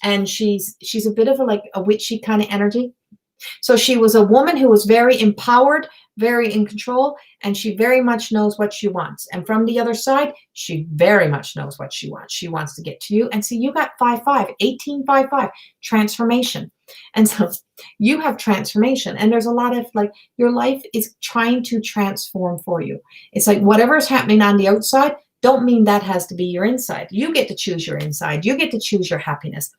And she's a bit of a witchy kind of energy. So she was a woman who was very empowered, very in control, and she very much knows what she wants. And from the other side, she very much knows what she wants. She wants to get to you. And so you got 5-5, 18-5-5, transformation. And so you have transformation. And there's a lot of like, your life is trying to transform for you. It's like whatever's happening on the outside, don't mean that has to be your inside. You get to choose your inside. You get to choose your happiness.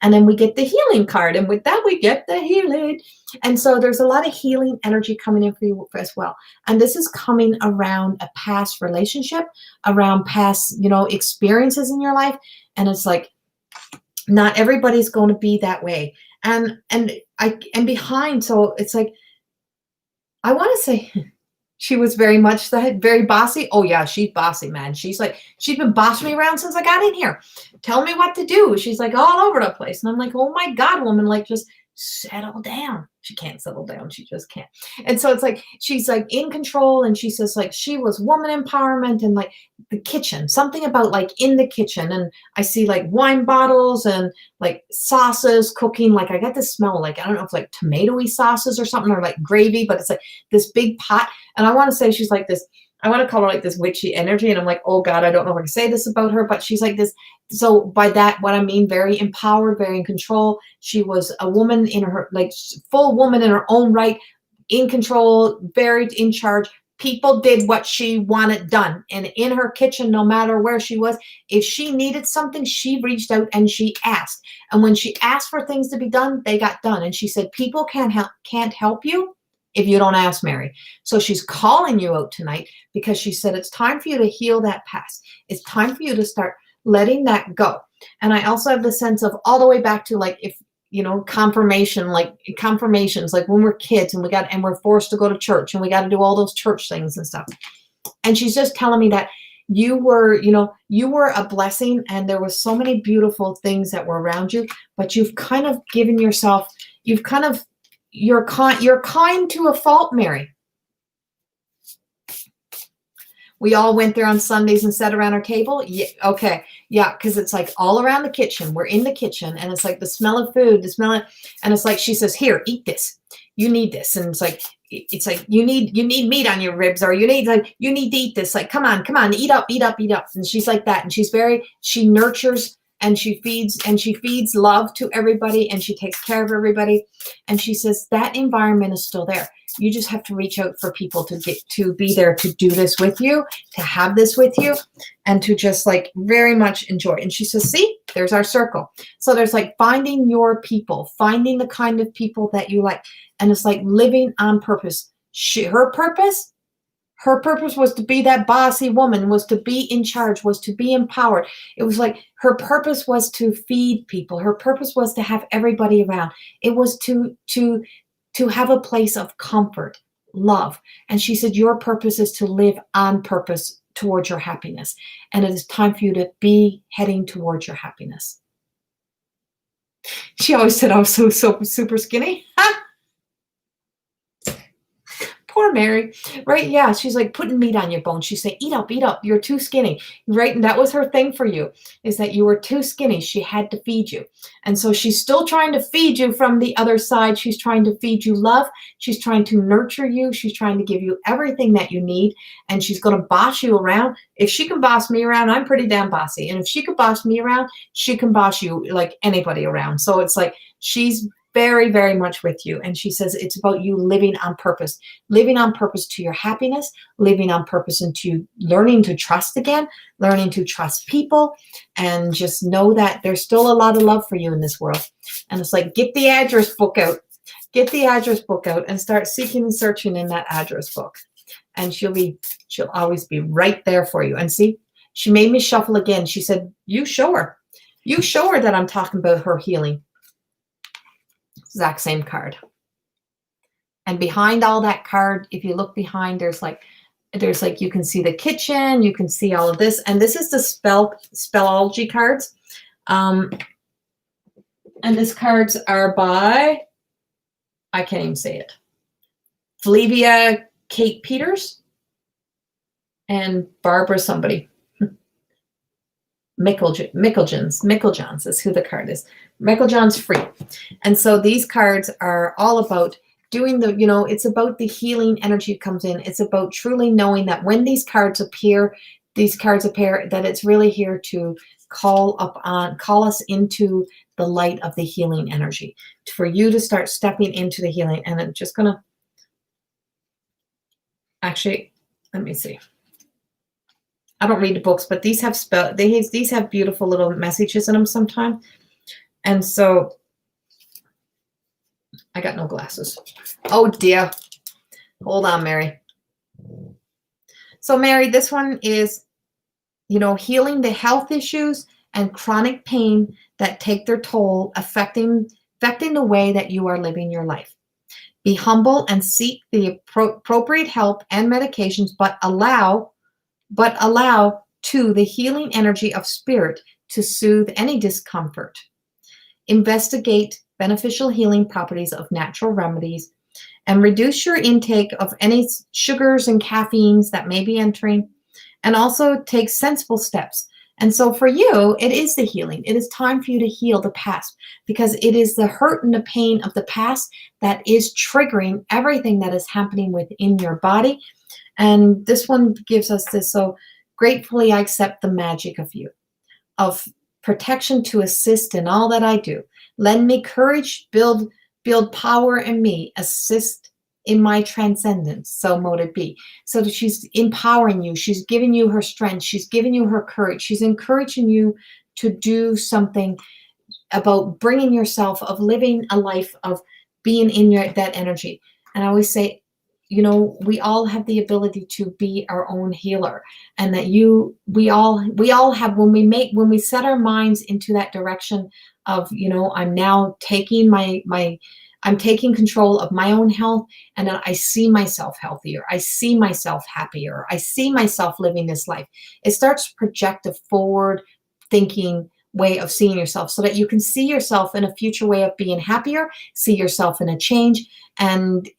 And then we get the healing card. And with that, we get the healing. And so there's a lot of healing energy coming in for you as well. And this is coming around a past relationship, around past, experiences in your life. And it's like, not everybody's going to be that way. And behind, so it's like, I want to say she was very much very bossy. Oh yeah, she's bossy, man. She's been bossing me around since I got in here. Tell me what to do. She's like all over the place. And I'm like, oh my God, woman, like just settle down. She can't settle down. She just can't. And so it's like, she's like in control. And she says like, she was woman empowerment and like the kitchen, something about like in the kitchen. And I see like wine bottles and like sauces cooking. Like I got this smell, like, I don't know if like tomatoey sauces or something or like gravy, but it's like this big pot. And I want to say she's like this, I want to call her like this witchy energy. And I'm like, oh God, I don't know if I can say this about her, but she's like this. So by that, what I mean, very empowered, very in control. She was a woman in her, like full woman in her own right, in control, very in charge. People did what she wanted done. And in her kitchen, no matter where she was, if she needed something, she reached out and she asked. And when she asked for things to be done, they got done. And she said, people can't help you if you don't ask, Mary. So she's calling you out tonight because she said it's time for you to heal that past. It's time for you to start letting that go. And I also have the sense of all the way back to like, if, confirmations, like when we're kids and we're forced to go to church and we got to do all those church things and stuff. And she's just telling me that you were a blessing and there was so many beautiful things that were around you, but you've kind of given yourself, you're kind to a fault, Mary. We all went there on Sundays and sat around our table. Yeah, okay. Yeah, because it's like all around the kitchen. We're in the kitchen and it's like the smell of food, and it's like she says, here, eat this. You need this. And it's like you need meat on your ribs, or you need to eat this. Like, come on, eat up. And she's like that. And she nurtures and she feeds love to everybody and she takes care of everybody. And she says that environment is still there. You just have to reach out for people to be there to do this with you, to have this with you, and to just like very much enjoy. And she says, see, there's our circle. So there's like finding your people, finding the kind of people that you like. And it's like living on purpose. Her purpose was to be that bossy woman, was to be in charge, was to be empowered. It was like her purpose was to feed people. Her purpose was to have everybody around. It was to have a place of comfort, love. And she said, your purpose is to live on purpose towards your happiness. And it is time for you to be heading towards your happiness. She always said I was so super skinny. Poor Mary, right? Yeah, she's like putting meat on your bones. She's saying, eat up. You're too skinny, right? And that was her thing for you, is that you were too skinny. She had to feed you. And so she's still trying to feed you from the other side. She's trying to feed you love. She's trying to nurture you. She's trying to give you everything that you need. And she's going to boss you around. If she can boss me around, I'm pretty damn bossy. And if she could boss me around, she can boss you like anybody around. So it's like she's very, very much with you. And she says it's about you living on purpose to your happiness, living on purpose into learning to trust again, learning to trust people, and just know that there's still a lot of love for you in this world. And it's like, get the address book out and start seeking and searching in that address book. And she'll always be right there for you. And see, she made me shuffle again. She said, you show her that I'm talking about her healing. Exact same card. And behind all that card, if you look behind, there's like you can see the kitchen, you can see all of this, and this is the spellology cards. And these cards are by, I can't even say it, Flavia Kate Peters and Barbara somebody. Micklejohns is who the card is. Micklejohn's free. And so these cards are all about doing it's about the healing energy comes in. It's about truly knowing that when these cards appear, that it's really here to call us into the light of the healing energy, for you to start stepping into the healing. And I'm just going to, actually, let me see. I don't read the books, but these have beautiful little messages in them sometimes. And so I got no glasses. Oh dear. Hold on, Mary. So Mary, this one is, healing the health issues and chronic pain that take their toll, affecting the way that you are living your life. Be humble and seek the appropriate help and medications, but allow to the healing energy of spirit to soothe any discomfort. Investigate beneficial healing properties of natural remedies and reduce your intake of any sugars and caffeines that may be entering, and also take sensible steps. And so for you, it is the healing. It is time for you to heal the past, because it is the hurt and the pain of the past that is triggering everything that is happening within your body. And this one gives us this. So gratefully, I accept the magic of you, of protection to assist in all that I do. Lend me courage, build power in me, assist in my transcendence, so mote it be. So that she's empowering you. She's giving you her strength. She's giving you her courage. She's encouraging you to do something about bringing yourself, of living a life of being in that energy. And I always say, we all have the ability to be our own healer, and that we all have, when we set our minds into that direction of, I'm now taking I'm taking control of my own health, and then I see myself healthier. I see myself happier. I see myself living this life. It starts to project a forward thinking way of seeing yourself, so that you can see yourself in a future way of being happier, see yourself in a change. And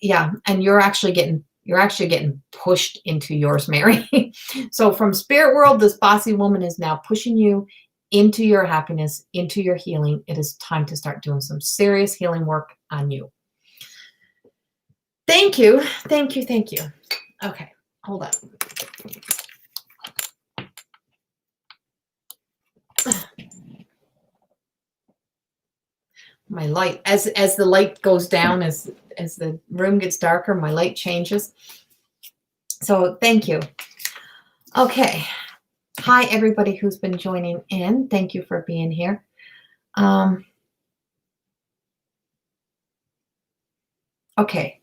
and you're actually getting pushed into yours, Mary. So from spirit world, this bossy woman is now pushing you into your happiness, into your healing. It is time to start doing some serious healing work on you. Thank you. Thank you. Thank you. Okay, hold on. My light, as the light goes down, as the room gets darker, my light changes. So thank you. Okay. Hi, everybody who's been joining in. Thank you for being here. Okay.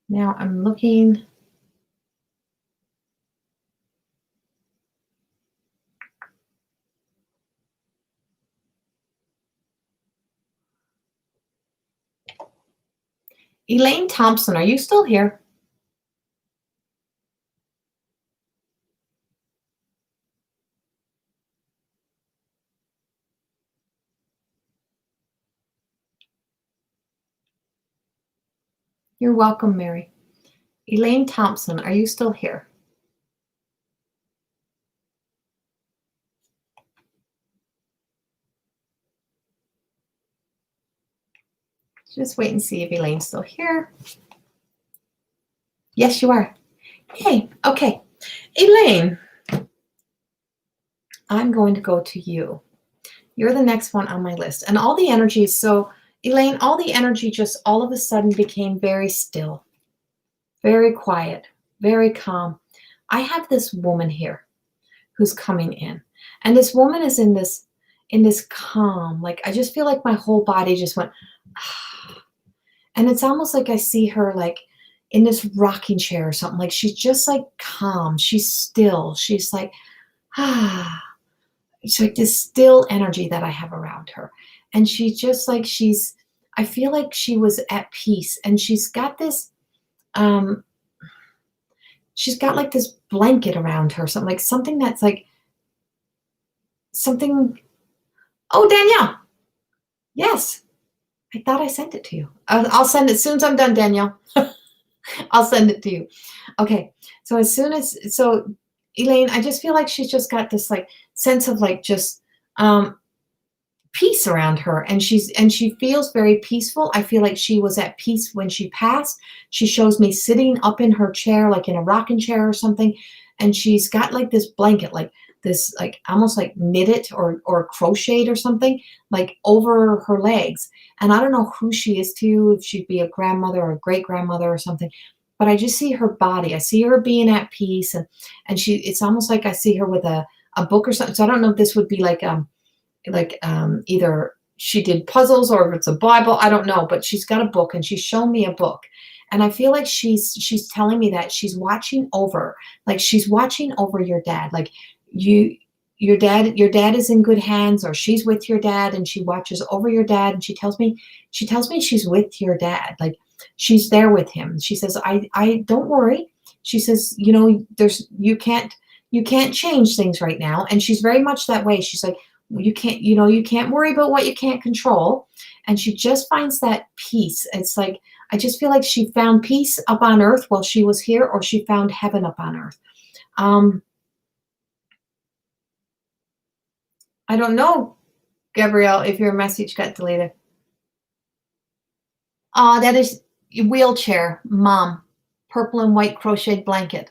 Now I'm looking. Elaine Thompson, are you still here? You're welcome, Mary. Elaine Thompson, are you still here? Just wait and see if Elaine's still here. Yes, you are. Hey, okay. Elaine, I'm going to go to you. You're the next one on my list. And all the energy, so Elaine, all the energy just all of a sudden became very still, very quiet, very calm. I have this woman here who's coming in. And this woman is in this calm, like I just feel like my whole body just went, ah. And it's almost like I see her like in this rocking chair or something. Like she's just like calm. She's still. She's like, ah. It's like this still energy that I have around her. And she's just like, I feel like she was at peace. And she's got this, she's got like this blanket around her, something that's like something. Oh, Danielle. Yes. I thought I sent it to you. I'll send it as soon as I'm done, Danielle. I'll send it to you. Okay. So Elaine, I just feel like she's just got this like sense of like just peace around her, and she feels very peaceful. I feel like she was at peace when she passed. She shows me sitting up in her chair, like in a rocking chair or something, and she's got like this blanket, like this like almost like knitted or crocheted or something like over her legs. And I don't know who she is to you, if she'd be a grandmother or a great grandmother or something, but I just see her body. I see her being at peace, and it's almost like I see her with a book or something. So I don't know if this would be either she did puzzles or if it's a Bible, I don't know, but she's got a book and she's shown me a book. And I feel like she's telling me that she's watching over, like she's watching over your dad. Like you your dad is in good hands, or she's with your dad and she watches over your dad, and she tells me she's with your dad. Like she's there with him. She says, I don't worry. She says, there's you can't change things right now. And she's very much that way. She's like, you can't worry about what you can't control. And she just finds that peace. It's like, I just feel like she found peace up on earth while she was here, or she found heaven up on earth. I don't know, Gabrielle, if your message got deleted. That is wheelchair, mom, purple and white crocheted blanket.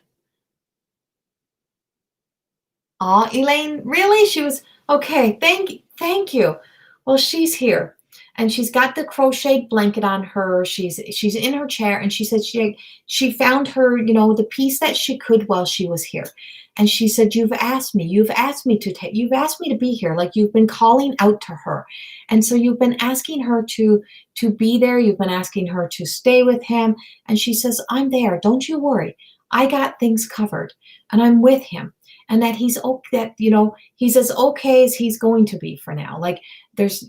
Elaine, really? She was okay. Thank you. Well, she's here, and she's got the crocheted blanket on her. She's in her chair, and she said she found her, the peace that she could while she was here. And she said, you've asked me to be here. Like you've been calling out to her. And so you've been asking her to be there. You've been asking her to stay with him. And she says, I'm there. Don't you worry. I got things covered, and I'm with him. And that he's as okay as he's going to be for now. Like there's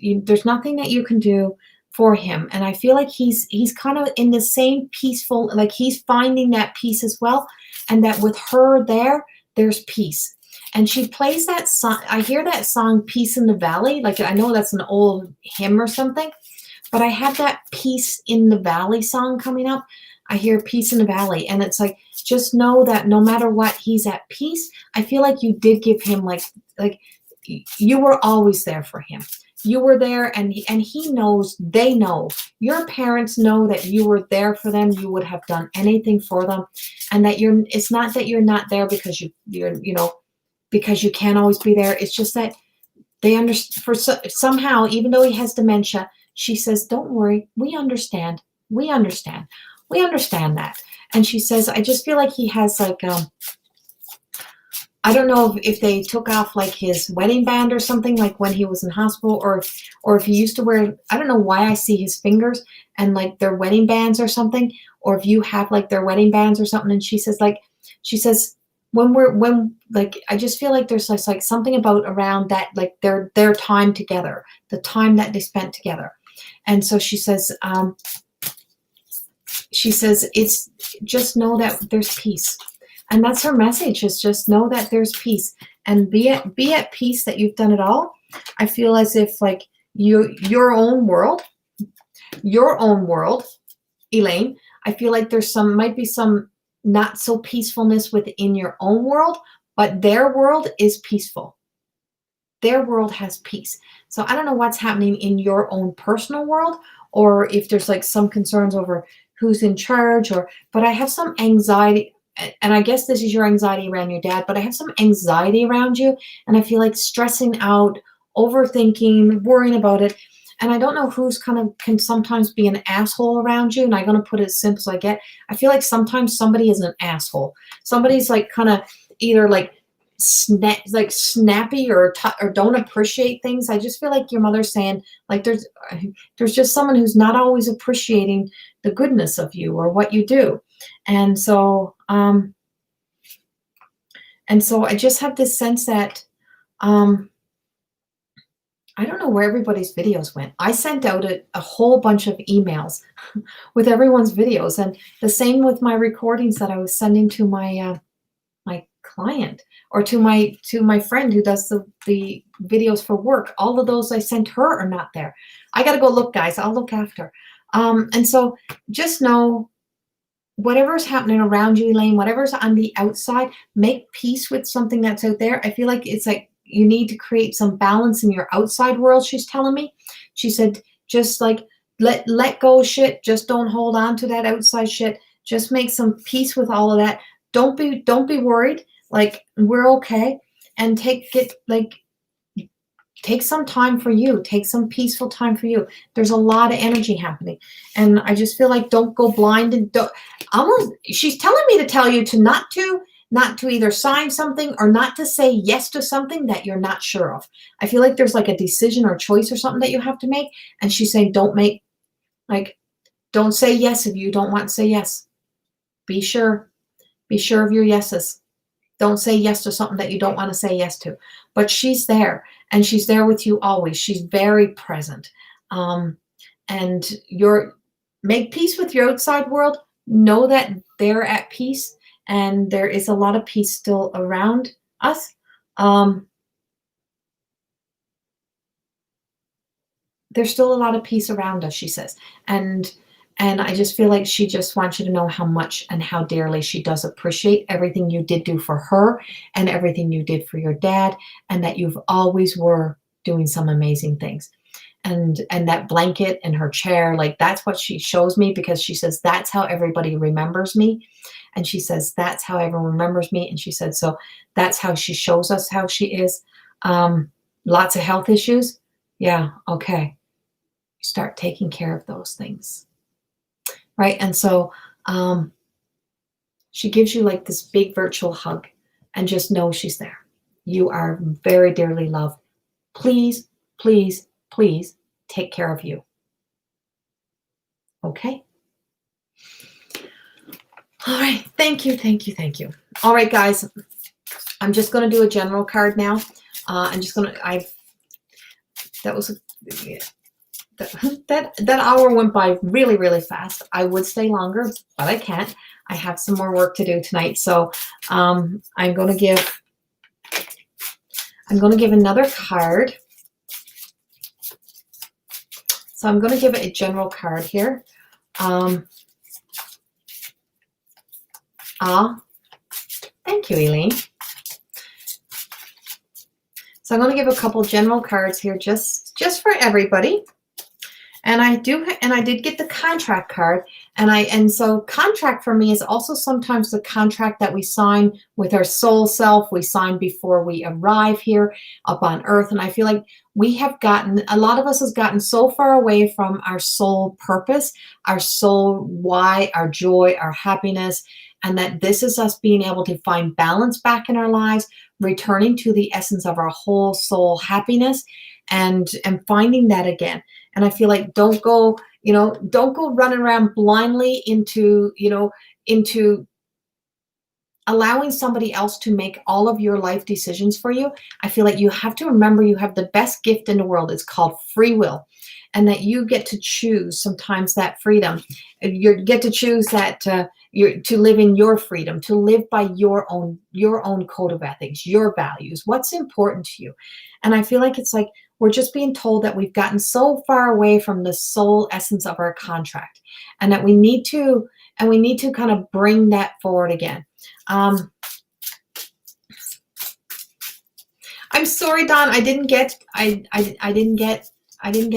nothing that you can do for him. And I feel like he's kind of in the same peaceful, like he's finding that peace as well. And that with her there's peace. And she plays that song. I hear that song, Peace in the Valley. Like I know that's an old hymn or something, but I have that Peace in the Valley song coming up. I hear Peace in the Valley. And it's like, just know that no matter what, he's at peace. I feel like you did give him like you were always there for him. You were there, and he knows, they know, your parents know that you were there for them. You would have done anything for them. And that it's not that you're not there because because you can't always be there. It's just that they understand somehow, even though he has dementia, she says, don't worry. We understand. We understand that. And she says, I just feel like he has like, I don't know if they took off like his wedding band or something, like when he was in hospital, or if he used to wear, I don't know why I see his fingers and like their wedding bands or something, or if you have like their wedding bands or something. And she says, when I just feel like there's like something about around that, like their time together, the time that they spent together. And so she says, it's just know that there's peace. And that's her message, is just know that there's peace, and be at peace that you've done it all. I feel as if like your own world, Elaine, I feel like might be some not so peacefulness within your own world, but their world is peaceful. Their world has peace. So I don't know what's happening in your own personal world, or if there's like some concerns over who's in charge, but I have some anxiety, and I guess this is your anxiety around your dad, but I have some anxiety around you, and I feel like stressing out, overthinking, worrying about it. And I don't know who's can sometimes be an asshole around you. And I'm going to put it as simple as I get. I feel like sometimes somebody is an asshole. Somebody's like kind of either like snappy or don't appreciate things. I just feel like your mother's saying like there's just someone who's not always appreciating the goodness of you or what you do. And so I just have this sense that I don't know where everybody's videos went. I sent out a whole bunch of emails with everyone's videos, and the same with my recordings that I was sending to my my client, or to my friend who does the videos for work. All of those I sent her are not there. I got to go look, guys. I'll look after. And so just know whatever's happening around you, Elaine, whatever's on the outside, make peace with something that's out there. I feel like it's like you need to create some balance in your outside world, she's telling me. She said, just like let go of shit. Just don't hold on to that outside shit. Just make some peace with all of that. Don't be worried. Like, we're okay. and take some time for you. Take some peaceful time for you. There's a lot of energy happening. And I just feel like don't go blind and don't almost she's telling me to tell you to not to either sign something or not to say yes to something that you're not sure of. I feel like there's like a decision or choice or something that you have to make. And she's saying like don't say yes if you don't want to say yes. Be sure. Be sure of your yeses. Don't say yes to something that you don't want to say yes to. But she's there, and she's there with you always. She's very present. And make peace with your outside world. Know that they're at peace, and there is a lot of peace still around us. There's still a lot of peace around us, she says. And I just feel like she just wants you to know how much and how dearly she does appreciate everything you did do for her and everything you did for your dad, and that you've always were doing some amazing things. And that blanket in her chair, like that's what she shows me, because she says that's how everybody remembers me. And she says that's how everyone remembers me. And she said, so that's how she shows us how she is. Lots of health issues. Yeah, okay. Start taking care of those things. Right. And so she gives you like this big virtual hug, and just know she's there. You are very dearly loved. Please, please, please take care of you. Okay. All right. Thank you. Thank you. Thank you. All right, guys. I'm just going to do a general card now. I'm just going to, that was, that hour went by really, really fast. I would stay longer, but I can't. I have some more work to do tonight. So I'm going to give another card. So I'm going to give it a general card here. Thank you, Elaine. So I'm going to give a couple general cards here just for everybody. And I did get the contract card, and so contract for me is also sometimes the contract that we sign with our soul self. We sign before we arrive here up on earth. And I feel like a lot of us has gotten so far away from our soul purpose, our soul why, our joy, our happiness, and that this is us being able to find balance back in our lives, returning to the essence of our whole soul happiness, and finding that again. And I feel like don't go running around blindly into allowing somebody else to make all of your life decisions for you. I feel like you have to remember you have the best gift in the world. It's called free will, and that you get to choose sometimes that freedom. You get to choose that to live in your freedom, to live by your own code of ethics, your values, what's important to you. And I feel like it's like we're just being told that we've gotten so far away from the soul essence of our contract, and that we need to kind of bring that forward again. I'm sorry, Don, I didn't get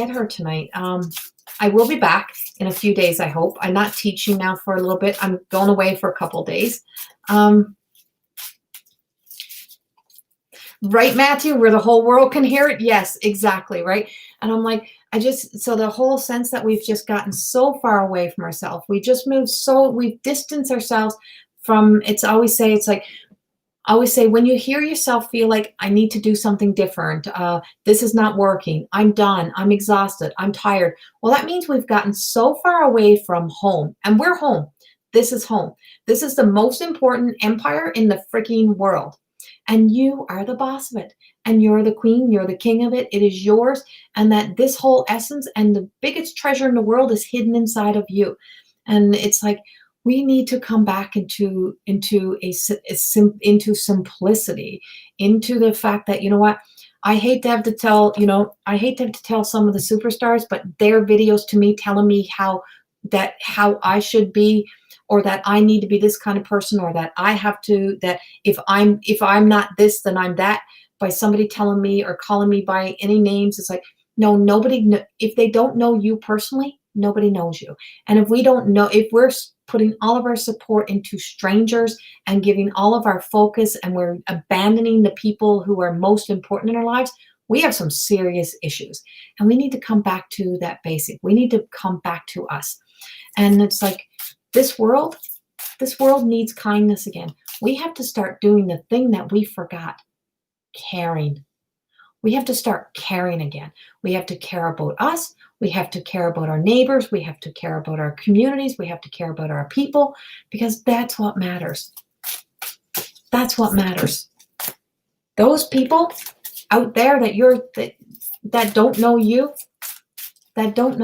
her tonight. I will be back in a few days, I hope. I'm not teaching now for a little bit. I'm going away for a couple of days. Right, Matthew, where the whole world can hear it? Yes, exactly, right? And I'm like, so the whole sense that we've just gotten so far away from ourselves. We just moved we've distanced ourselves from, I always say, when you hear yourself feel like, I need to do something different, this is not working, I'm done, I'm exhausted, I'm tired. Well, that means we've gotten so far away from home, and we're home. This is home. This is the most important empire in the freaking world. And you are the boss of it, and you're the queen, you're the king of it. It is yours. And that this whole essence and the biggest treasure in the world is hidden inside of you. And it's like, we need to come back into simplicity, into the fact that, you know what, I hate to have to tell some of the superstars, but their videos to me telling me how I should be, or that I need to be this kind of person, or that that if I'm not this, then I'm that, by somebody telling me or calling me by any names. It's like, no, if they don't know you personally, nobody knows you. And if we don't know, if we're putting all of our support into strangers and giving all of our focus, and we're abandoning the people who are most important in our lives, we have some serious issues. And we need to come back to that basic. We need to come back to us. And it's like this world needs kindness again. We have to start doing the thing that we forgot, caring. We have to start caring again. We have to care about us. We have to care about our neighbors. We have to care about our communities. We have to care about our people, because that's what matters. That's what matters. Those people out there that don't know you, that don't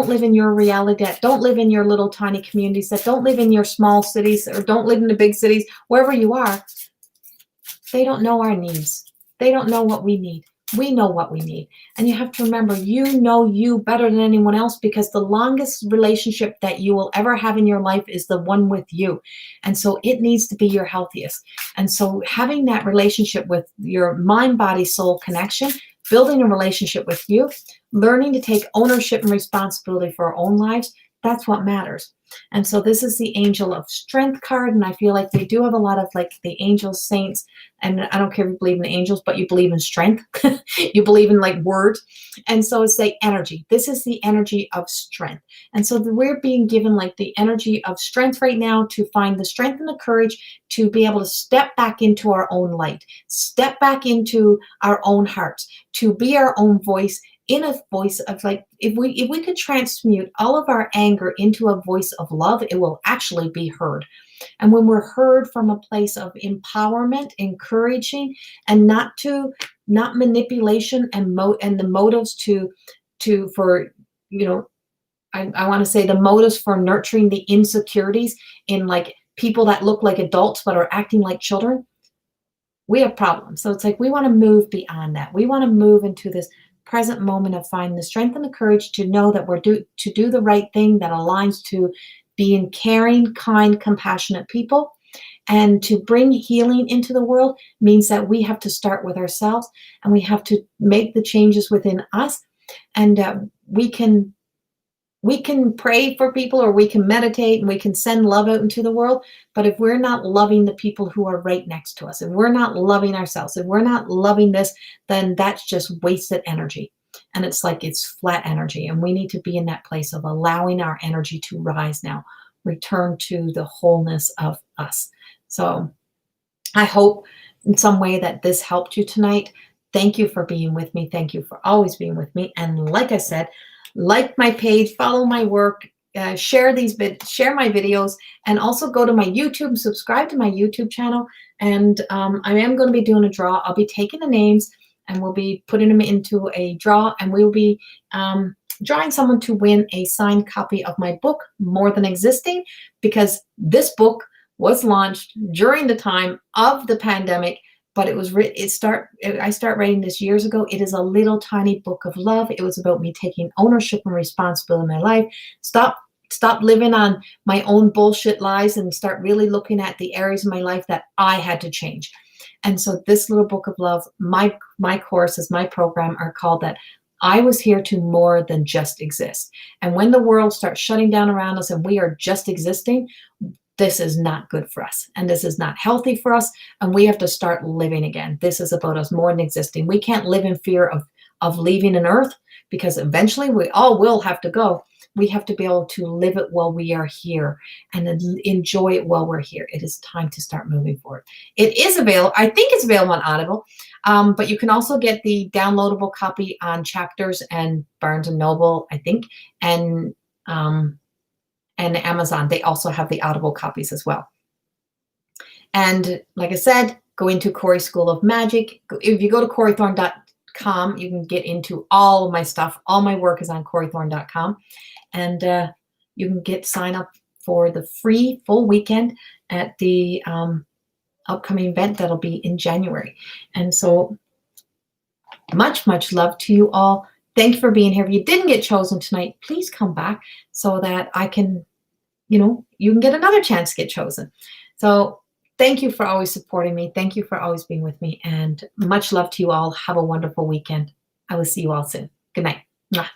live in your reality, that don't live in your little tiny communities, that don't live in your small cities, or don't live in the big cities, wherever you are, they don't know our needs. They don't know what we need. We know what we need. And you have to remember, you know you better than anyone else, because the longest relationship that you will ever have in your life is the one with you. And so it needs to be your healthiest. And so having that relationship with your mind, body, soul connection, building a relationship with you, learning to take ownership and responsibility for our own lives, that's what matters. And so this is the Angel of Strength card, and I feel like they do have a lot of like the angels, saints, and I don't care if you believe in angels, but you believe in strength. You believe in like words. And so it's the energy. This is the energy of strength. And so we're being given like the energy of strength right now to find the strength and the courage to be able to step back into our own light, step back into our own hearts, to be our own voice, in a voice of like, if we could transmute all of our anger into a voice of love, it will actually be heard. And when we're heard from a place of empowerment, encouraging, and not manipulation and the motives for, you know, I want to say the motives for nurturing the insecurities in like people that look like adults but are acting like children, we have problems. So it's like we want to move beyond that. We want to move into this present moment of finding the strength and the courage to know that we're to do the right thing that aligns to being caring, kind, compassionate people. And to bring healing into the world means that we have to start with ourselves, and we have to make the changes within us. And we can pray for people, or we can meditate, and we can send love out into the world. But if we're not loving the people who are right next to us, if we're not loving ourselves, if we're not loving this, then that's just wasted energy. And it's like it's flat energy. And we need to be in that place of allowing our energy to rise now, return to the wholeness of us. So I hope in some way that this helped you tonight. Thank you for being with me. Thank you for always being with me. And like I said, like my page, follow my work, share my videos, and also go to my YouTube, subscribe to my YouTube channel. And I am going to be doing a draw. I'll be taking the names and we'll be putting them into a draw, and we will be drawing someone to win a signed copy of my book, More Than Existing, because this book was launched during the time of the pandemic. But I started writing this years ago. It is a little tiny book of love. It was about me taking ownership and responsibility in my life. Stop living on my own bullshit lies and start really looking at the areas of my life that I had to change. And so this little book of love, my courses, my program are called that. I was here to more than just exist. And when the world starts shutting down around us and we are just existing, this is not good for us, and this is not healthy for us, and we have to start living again. This is about us more than existing. We can't live in fear of leaving an earth, because eventually we all will have to go. We have to be able to live it while we are here and enjoy it while we're here. It is time to start moving forward. It is available. I think it's available on Audible, but you can also get the downloadable copy on Chapters and Barnes & Noble, I think, and Amazon. They also have the Audible copies as well. And like I said, go into Corey School of Magic. If you go to CoreyThorne.com, you can get into all of my stuff. All my work is on CoreyThorne.com. And you can sign up for the free full weekend at the upcoming event that'll be in January. And so much, much love to you all. Thank you for being here. If you didn't get chosen tonight, please come back so that I can, you can get another chance to get chosen. So thank you for always supporting me. Thank you for always being with me. And much love to you all. Have a wonderful weekend. I will see you all soon. Good night. Mwah.